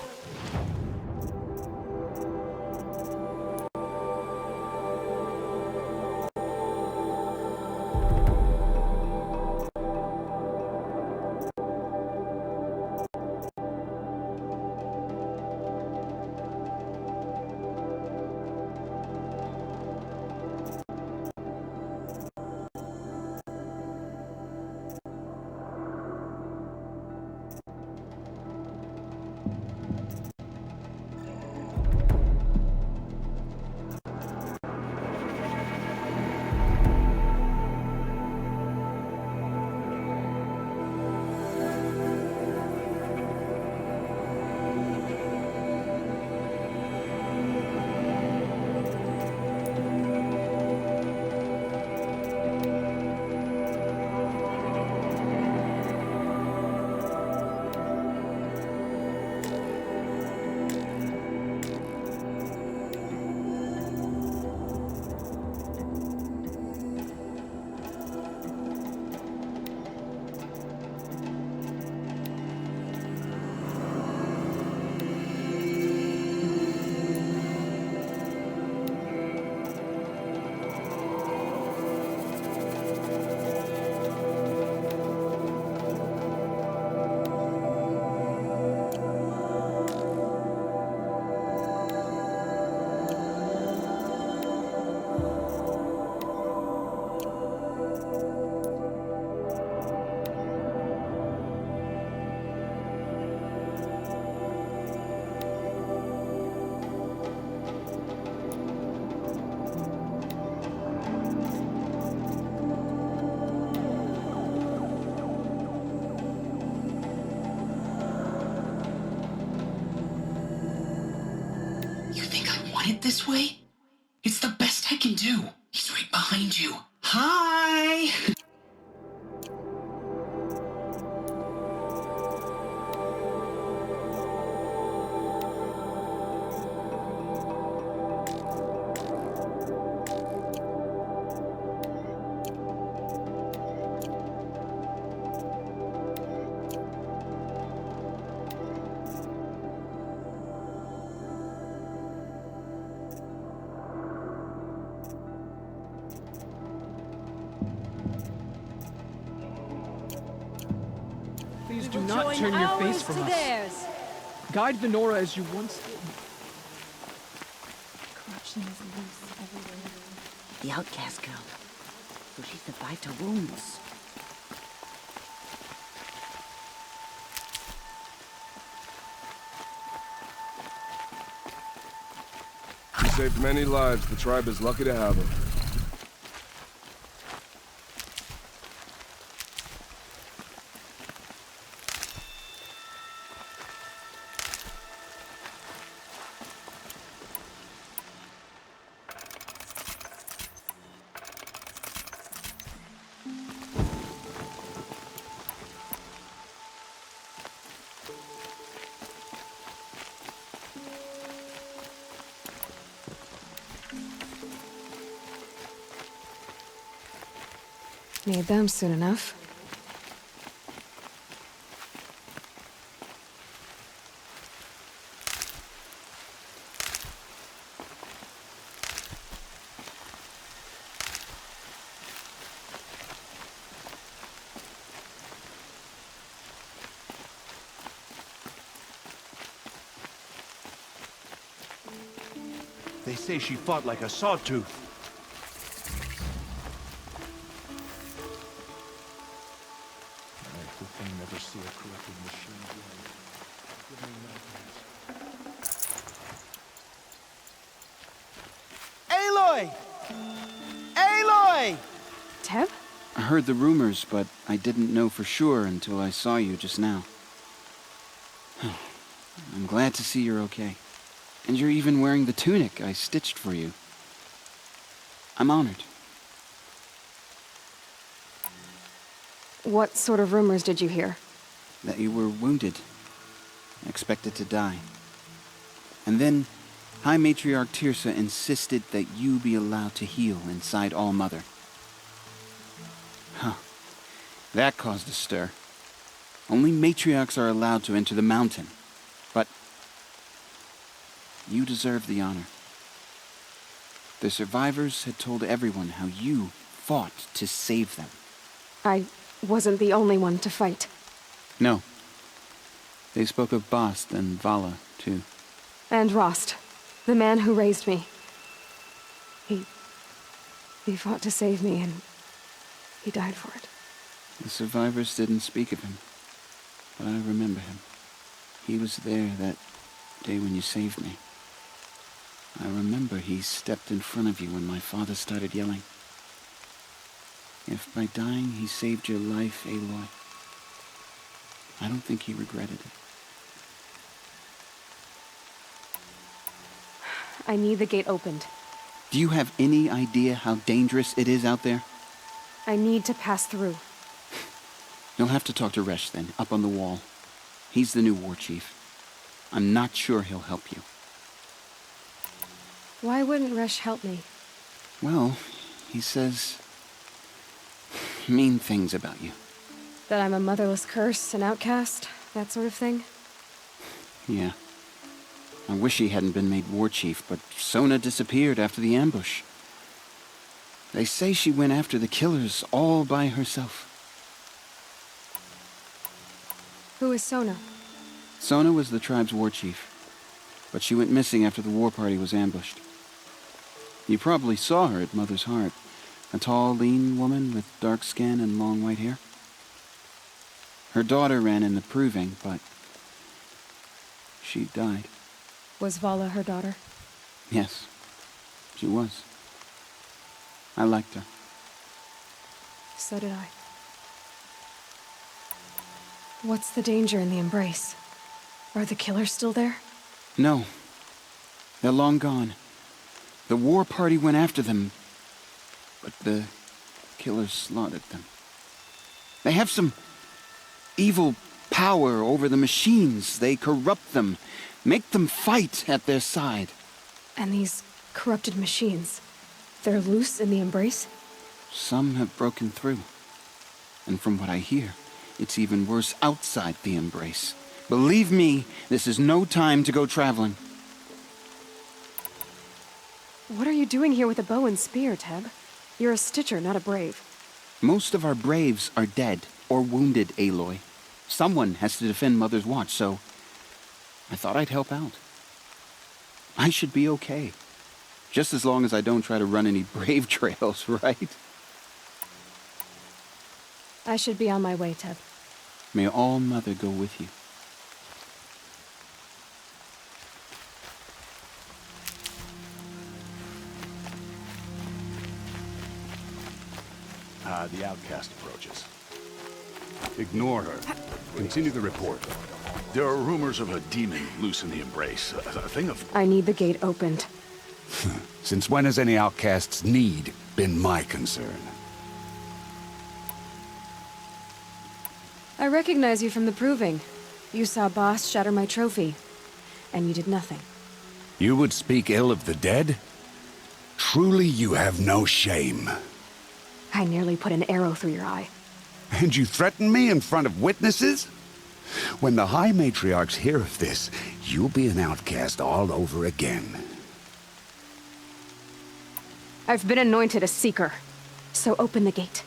It this way? It's the best I can do. He's right behind you. Hi! Please do not turn your face from us. Theirs. Guide the Nora as you once did. Corruption is loose everywhere. The outcast girl. So she survived her wounds. He saved many lives. The tribe is lucky to have him. Need them soon enough. They say she fought like a sawtooth. I hope I never see a corrupted machine again. Give me nightmares. Aloy! Aloy! Teb? I heard the rumors, but I didn't know for sure until I saw you just now. I'm glad to see you're okay. And you're even wearing the tunic I stitched for you. I'm honored. What sort of rumors did you hear? That you were wounded. Expected to die. And then, High Matriarch Teersa insisted that you be allowed to heal inside All-Mother. Huh. That caused a stir. Only matriarchs are allowed to enter the mountain. But you deserve the honor. The survivors had told everyone how you fought to save them. I wasn't the only one to fight. No. They spoke of Bast and Vala, too. And Rost, the man who raised me. He fought to save me, and he died for it. The survivors didn't speak of him, but I remember him. He was there that day when you saved me. I remember he stepped in front of you when my father started yelling. If by dying he saved your life, Aloy, I don't think he regretted it. I need the gate opened. Do you have any idea how dangerous it is out there? I need to pass through. You'll have to talk to Resh then, up on the wall. He's the new war chief. I'm not sure he'll help you. Why wouldn't Resh help me? Well, he says mean things about you. That I'm a motherless curse, an outcast, that sort of thing? Yeah. I wish he hadn't been made war chief, but Sona disappeared after the ambush. They say she went after the killers all by herself. Who is Sona? Sona was the tribe's war chief, but she went missing after the war party was ambushed. You probably saw her at Mother's Heart. A tall, lean woman with dark skin and long white hair. Her daughter ran in the proving, but she died. Was Vala her daughter? Yes, she was. I liked her. So did I. What's the danger in the Embrace? Are the killers still there? No. They're long gone. The war party went after them, but the killers slaughtered them. They have some evil power over the machines. They corrupt them, make them fight at their side. And these corrupted machines, they're loose in the Embrace? Some have broken through. And from what I hear, it's even worse outside the Embrace. Believe me, this is no time to go traveling. What are you doing here with a bow and spear, Teb? You're a Stitcher, not a Brave. Most of our Braves are dead or wounded, Aloy. Someone has to defend Mother's Watch, so I thought I'd help out. I should be okay. Just as long as I don't try to run any Brave trails, right? I should be on my way, Teb. May All-Mother go with you. The outcast approaches. Ignore her. Continue the report. There are rumors of a demon loose in the Embrace. A thing of... I need the gate opened. Since when has any outcast's need been my concern? I recognize you from the Proving. You saw Bast shatter my trophy, and you did nothing. You would speak ill of the dead? Truly you have no shame. I nearly put an arrow through your eye. And you threaten me in front of witnesses? When the High Matriarchs hear of this, you'll be an outcast all over again. I've been anointed a Seeker, so open the gate.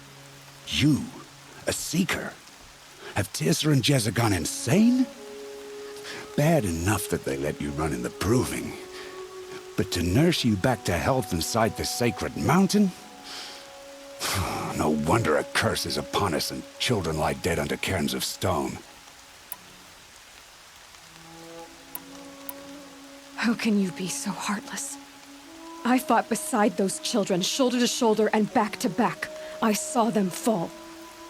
You? A Seeker? Have Teersa and Jezza gone insane? Bad enough that they let you run in the Proving. But to nurse you back to health inside the Sacred Mountain? No wonder a curse is upon us and children lie dead under cairns of stone. How can you be so heartless? I fought beside those children, shoulder to shoulder and back to back. I saw them fall.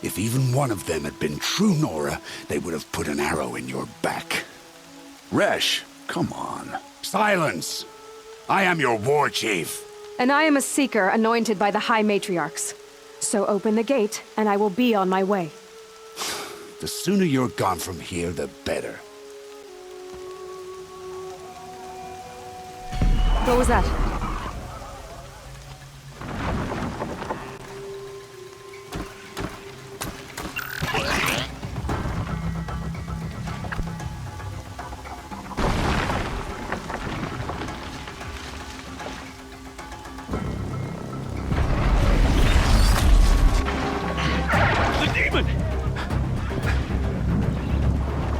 If even one of them had been true Nora, they would have put an arrow in your back. Resh, come on. Silence! I am your war chief. And I am a seeker anointed by the High Matriarchs. So open the gate, and I will be on my way. The sooner you're gone from here, the better. What was that?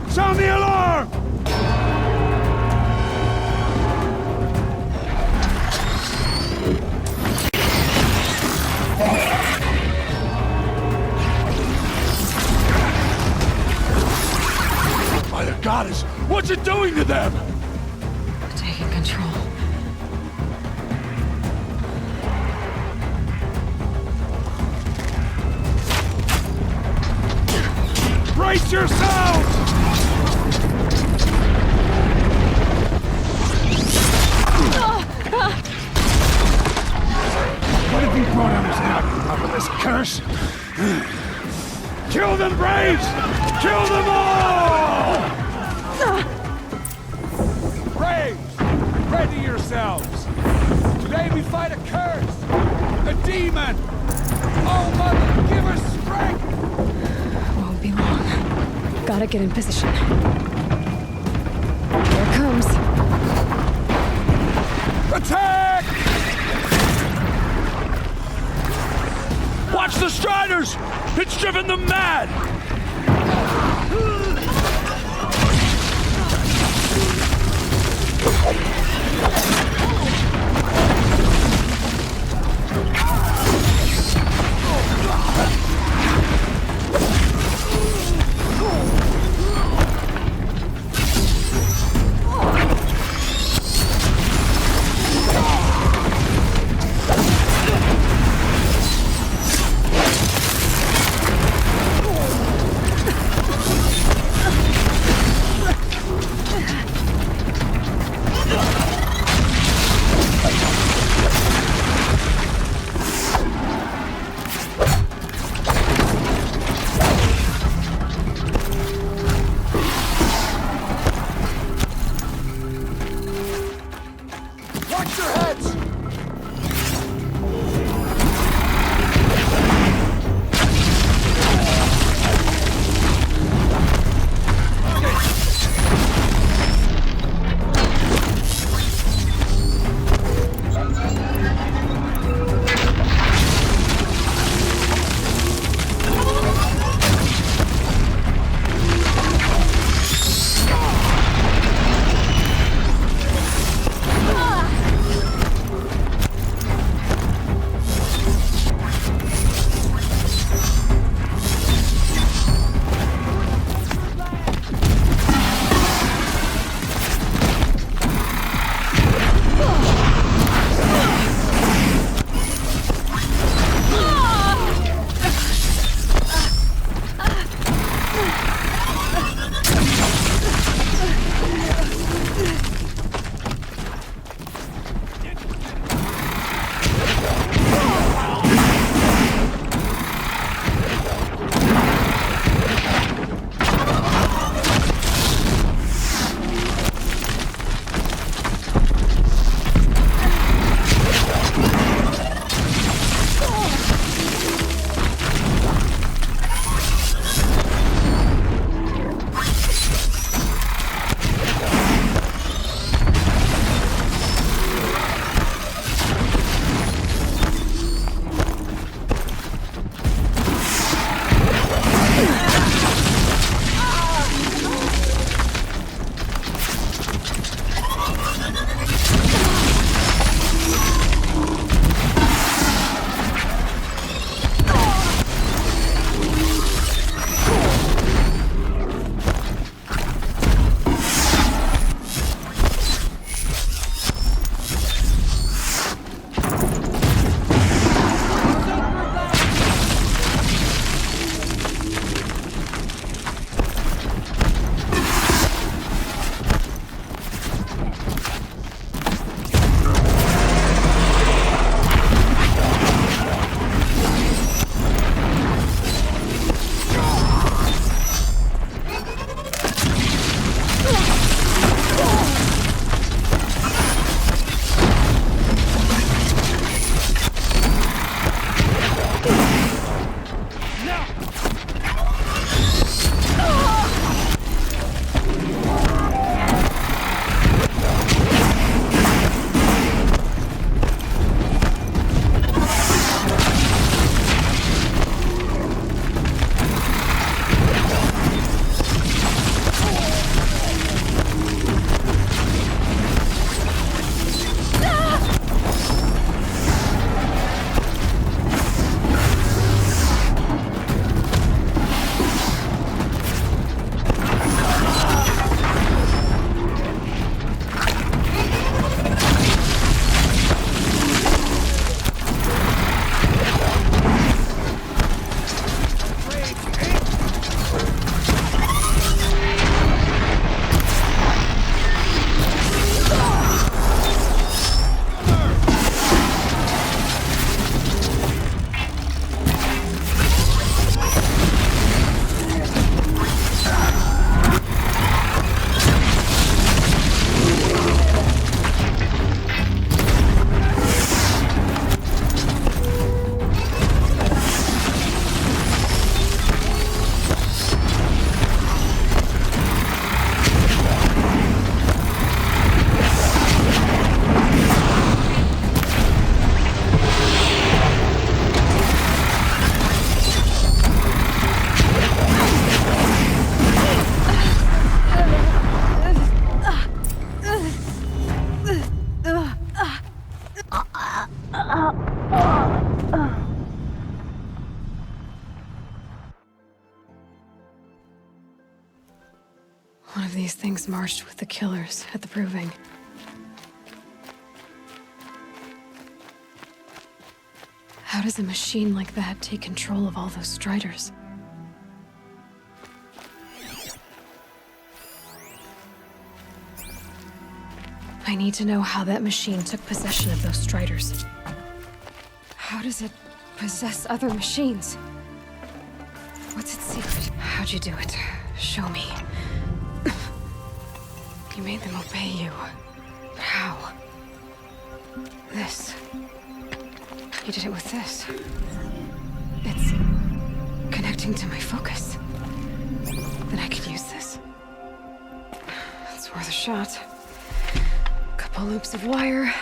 Sound the alarm! By the goddess, what's it doing to them? Taking control. Brace yourselves! What have you brought on us now, you motherless curse? Kill them, Braves! Kill them all! Braves, ready yourselves. Today we fight a curse, a demon. Oh, Mother, give us strength. Won't be long. Gotta get in position. Here it comes. Attack! Watch the Striders! It's driven them mad! One of these things marched with the killers at the Proving. How does a machine like that take control of all those Striders? I need to know how that machine took possession of those Striders. How does it possess other machines? What's its secret? How'd you do it? Show me. You made them obey you. But how? This. You did it with this. It's connecting to my focus. Then I could use this. It's worth a shot. Couple loops of wire.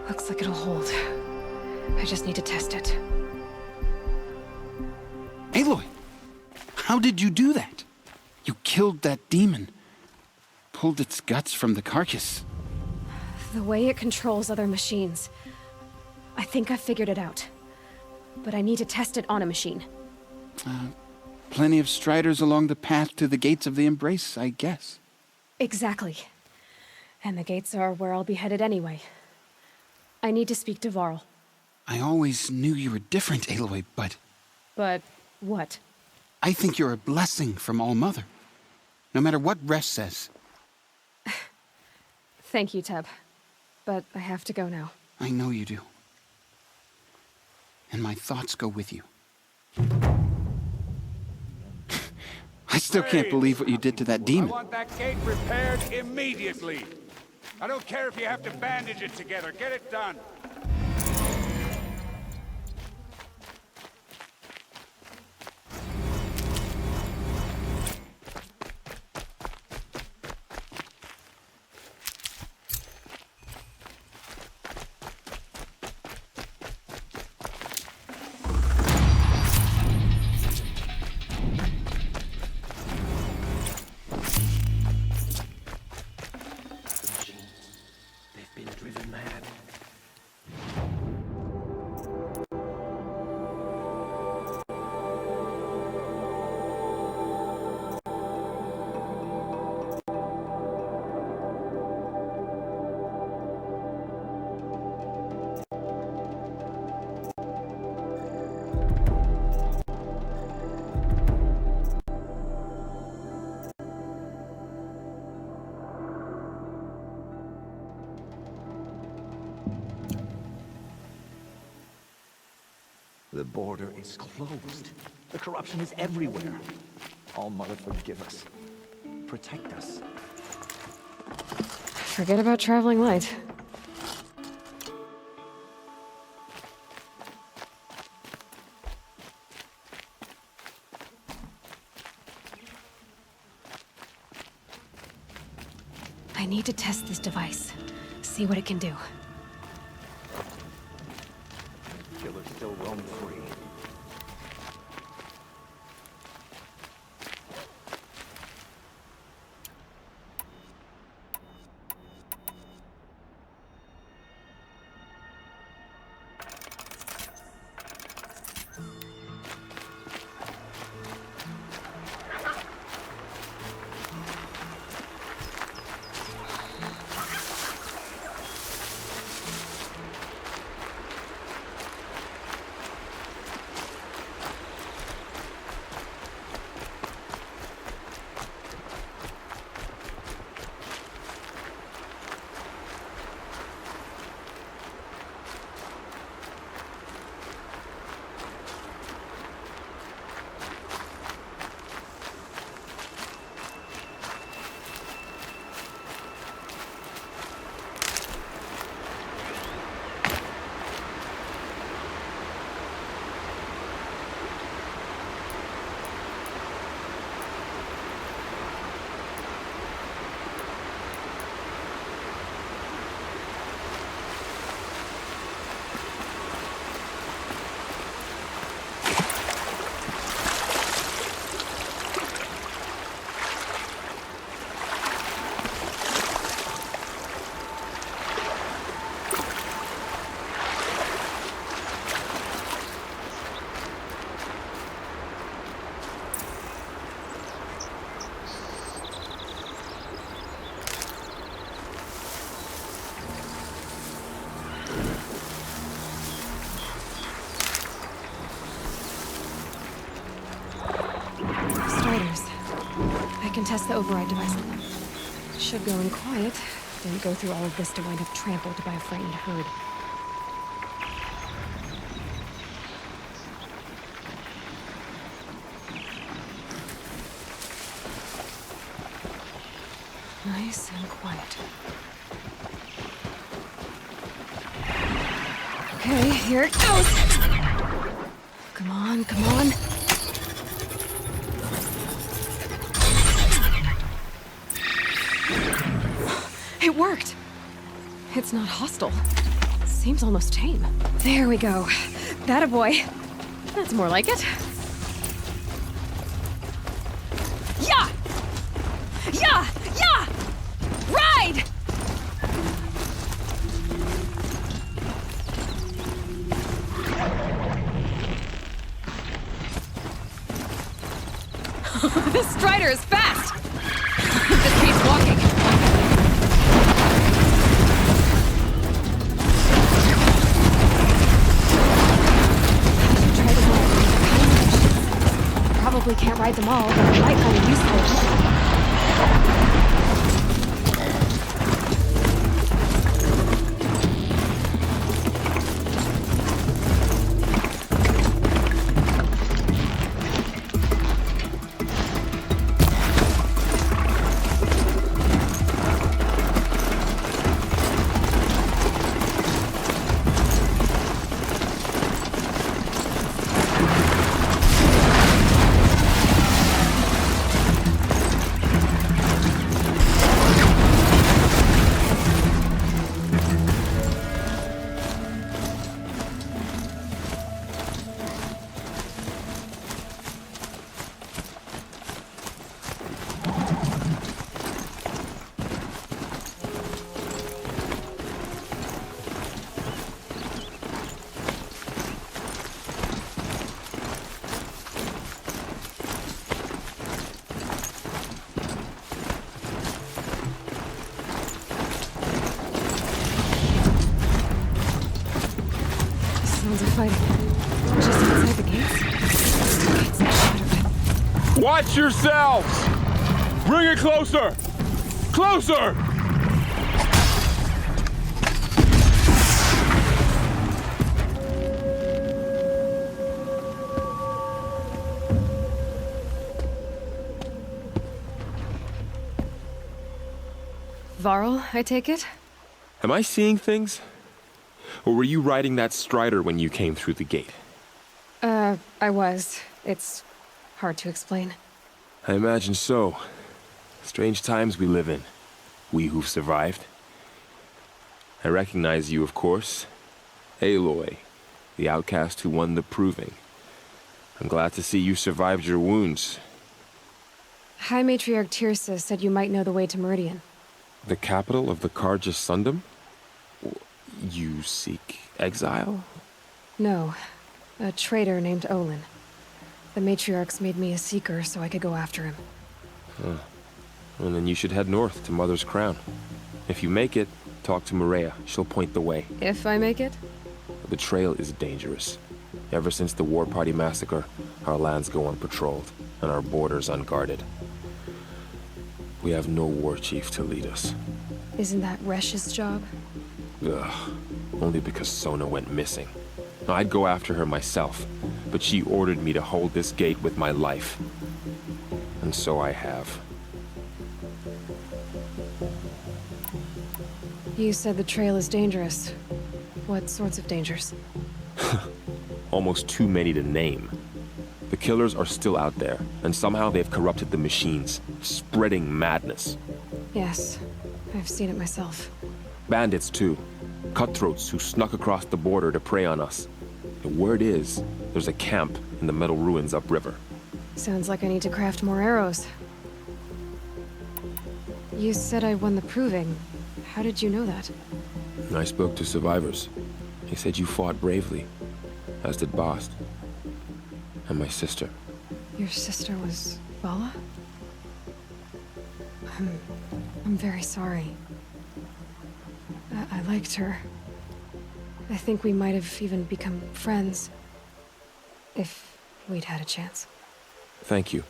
Looks like it'll hold. I just need to test it. Aloy! How did you do that? You killed that demon. Pulled its guts from the carcass. The way it controls other machines. I think I figured it out. But I need to test it on a machine. Plenty of Striders along the path to the gates of the Embrace, I guess. Exactly. And the gates are where I'll be headed anyway. I need to speak to Varl. I always knew you were different, Aloy, but... But what? I think you're a blessing from All-Mother. No matter what Resh says. Thank you, Teb. But I have to go now. I know you do. And my thoughts go with you. I still can't believe what you did to that demon. I want that gate repaired immediately. I don't care if you have to bandage it together. Get it done. The border is closed. The corruption is everywhere. All-Mother, forgive us. Protect us. Forget about traveling light. I need to test this device. See what it can do. Killers still roam free. can test the override device on them. Should go in quiet. Didn't go through all of this to wind up trampled by a frightened herd. Nice and quiet. Okay, here it goes! Come on, come on. It worked! It's not hostile. Seems almost tame. There we go. That a boy. That's more like it. Yeah! Yeah! Yeah! Ride! This Strider is fast! This keeps walking. Probably can't ride them all, but I might find it useful. Watch yourselves! Bring it closer! Closer! Varl, I take it? Am I seeing things? Or were you riding that Strider when you came through the gate? I was. It's hard to explain. I imagine so. Strange times we live in. We who've survived. I recognize you, of course. Aloy, the outcast who won the Proving. I'm glad to see you survived your wounds. High Matriarch Tirsa said you might know the way to Meridian. The capital of the Carja Sundom? You seek exile? No. A traitor named Olin. The Matriarchs made me a seeker so I could go after him. Huh. Well, then you should head north to Mother's Crown. If you make it, talk to Maria. She'll point the way. If I make it? The trail is dangerous. Ever since the War Party massacre, our lands go unpatrolled, and our borders unguarded. We have no war chief to lead us. Isn't that Resh's job? Ugh. Only because Sona went missing. I'd go after her myself, but she ordered me to hold this gate with my life. And so I have. You said the trail is dangerous. What sorts of dangers? Almost too many to name. The killers are still out there, and somehow they've corrupted the machines, spreading madness. Yes, I've seen it myself. Bandits, too. Cutthroats who snuck across the border to prey on us. The word is, there's a camp in the metal ruins upriver. Sounds like I need to craft more arrows. You said I won the Proving. How did you know that? I spoke to survivors. They said you fought bravely, as did Bast. And my sister. Your sister was Vala? I'm very sorry. I liked her. I think we might have even become friends. If we'd had a chance. Thank you.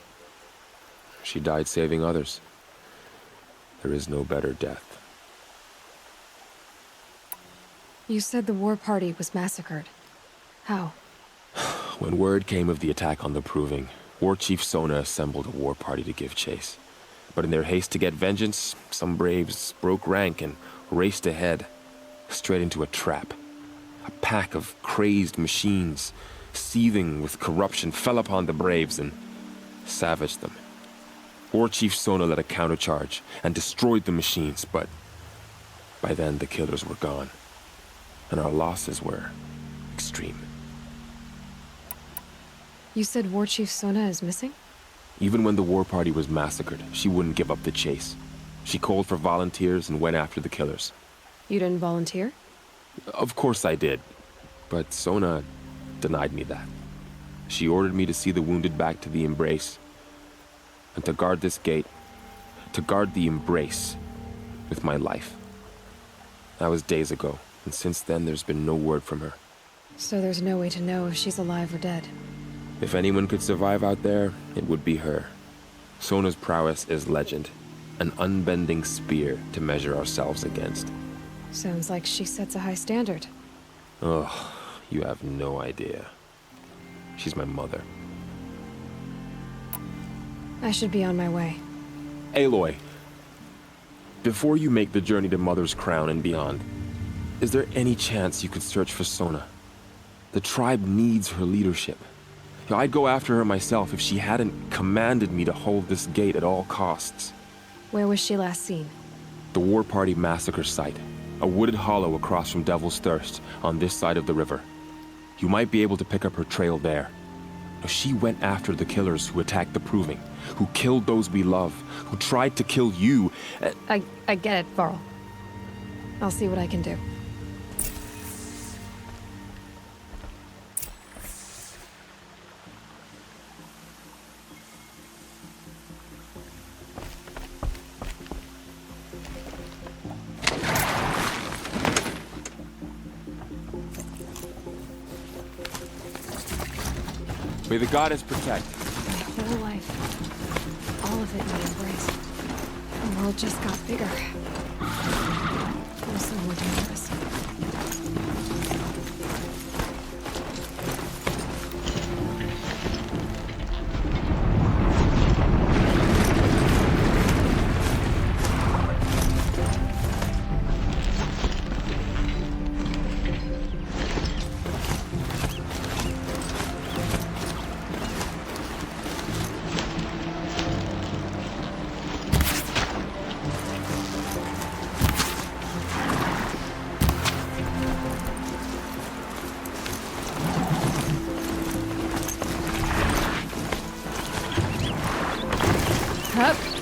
She died saving others. There is no better death. You said the war party was massacred. How? When word came of the attack on the Proving, War Chief Sona assembled a war party to give chase. But in their haste to get vengeance, some braves broke rank and raced ahead, straight into a trap. A pack of crazed machines, seething with corruption, fell upon the braves and savaged them. War Chief Sona led a countercharge and destroyed the machines, but by then the killers were gone, and our losses were extreme. You said War Chief Sona is missing? Even when the war party was massacred, she wouldn't give up the chase. She called for volunteers and went after the killers. You didn't volunteer? Of course I did, but Sona denied me that. She ordered me to see the wounded back to the Embrace, and to guard this gate, to guard the Embrace with my life. That was days ago, and since then there's been no word from her. So there's no way to know if she's alive or dead. If anyone could survive out there, it would be her. Sona's prowess is legend, an unbending spear to measure ourselves against. Sounds like she sets a high standard. Oh, you have no idea. She's my mother. I should be on my way. Aloy, before you make the journey to Mother's Crown and beyond, is there any chance you could search for Sona? The tribe needs her leadership. I'd go after her myself if she hadn't commanded me to hold this gate at all costs. Where was she last seen? The War Party massacre site. A wooded hollow across from Devil's Thirst, on this side of the river. You might be able to pick up her trail there. Now, she went after the killers who attacked the Proving, who killed those we love, who tried to kill you. I get it, Varl. I'll see what I can do. May the goddess protect. My whole life. All of it in the Embrace. The world just got bigger. Also more dangerous. Up.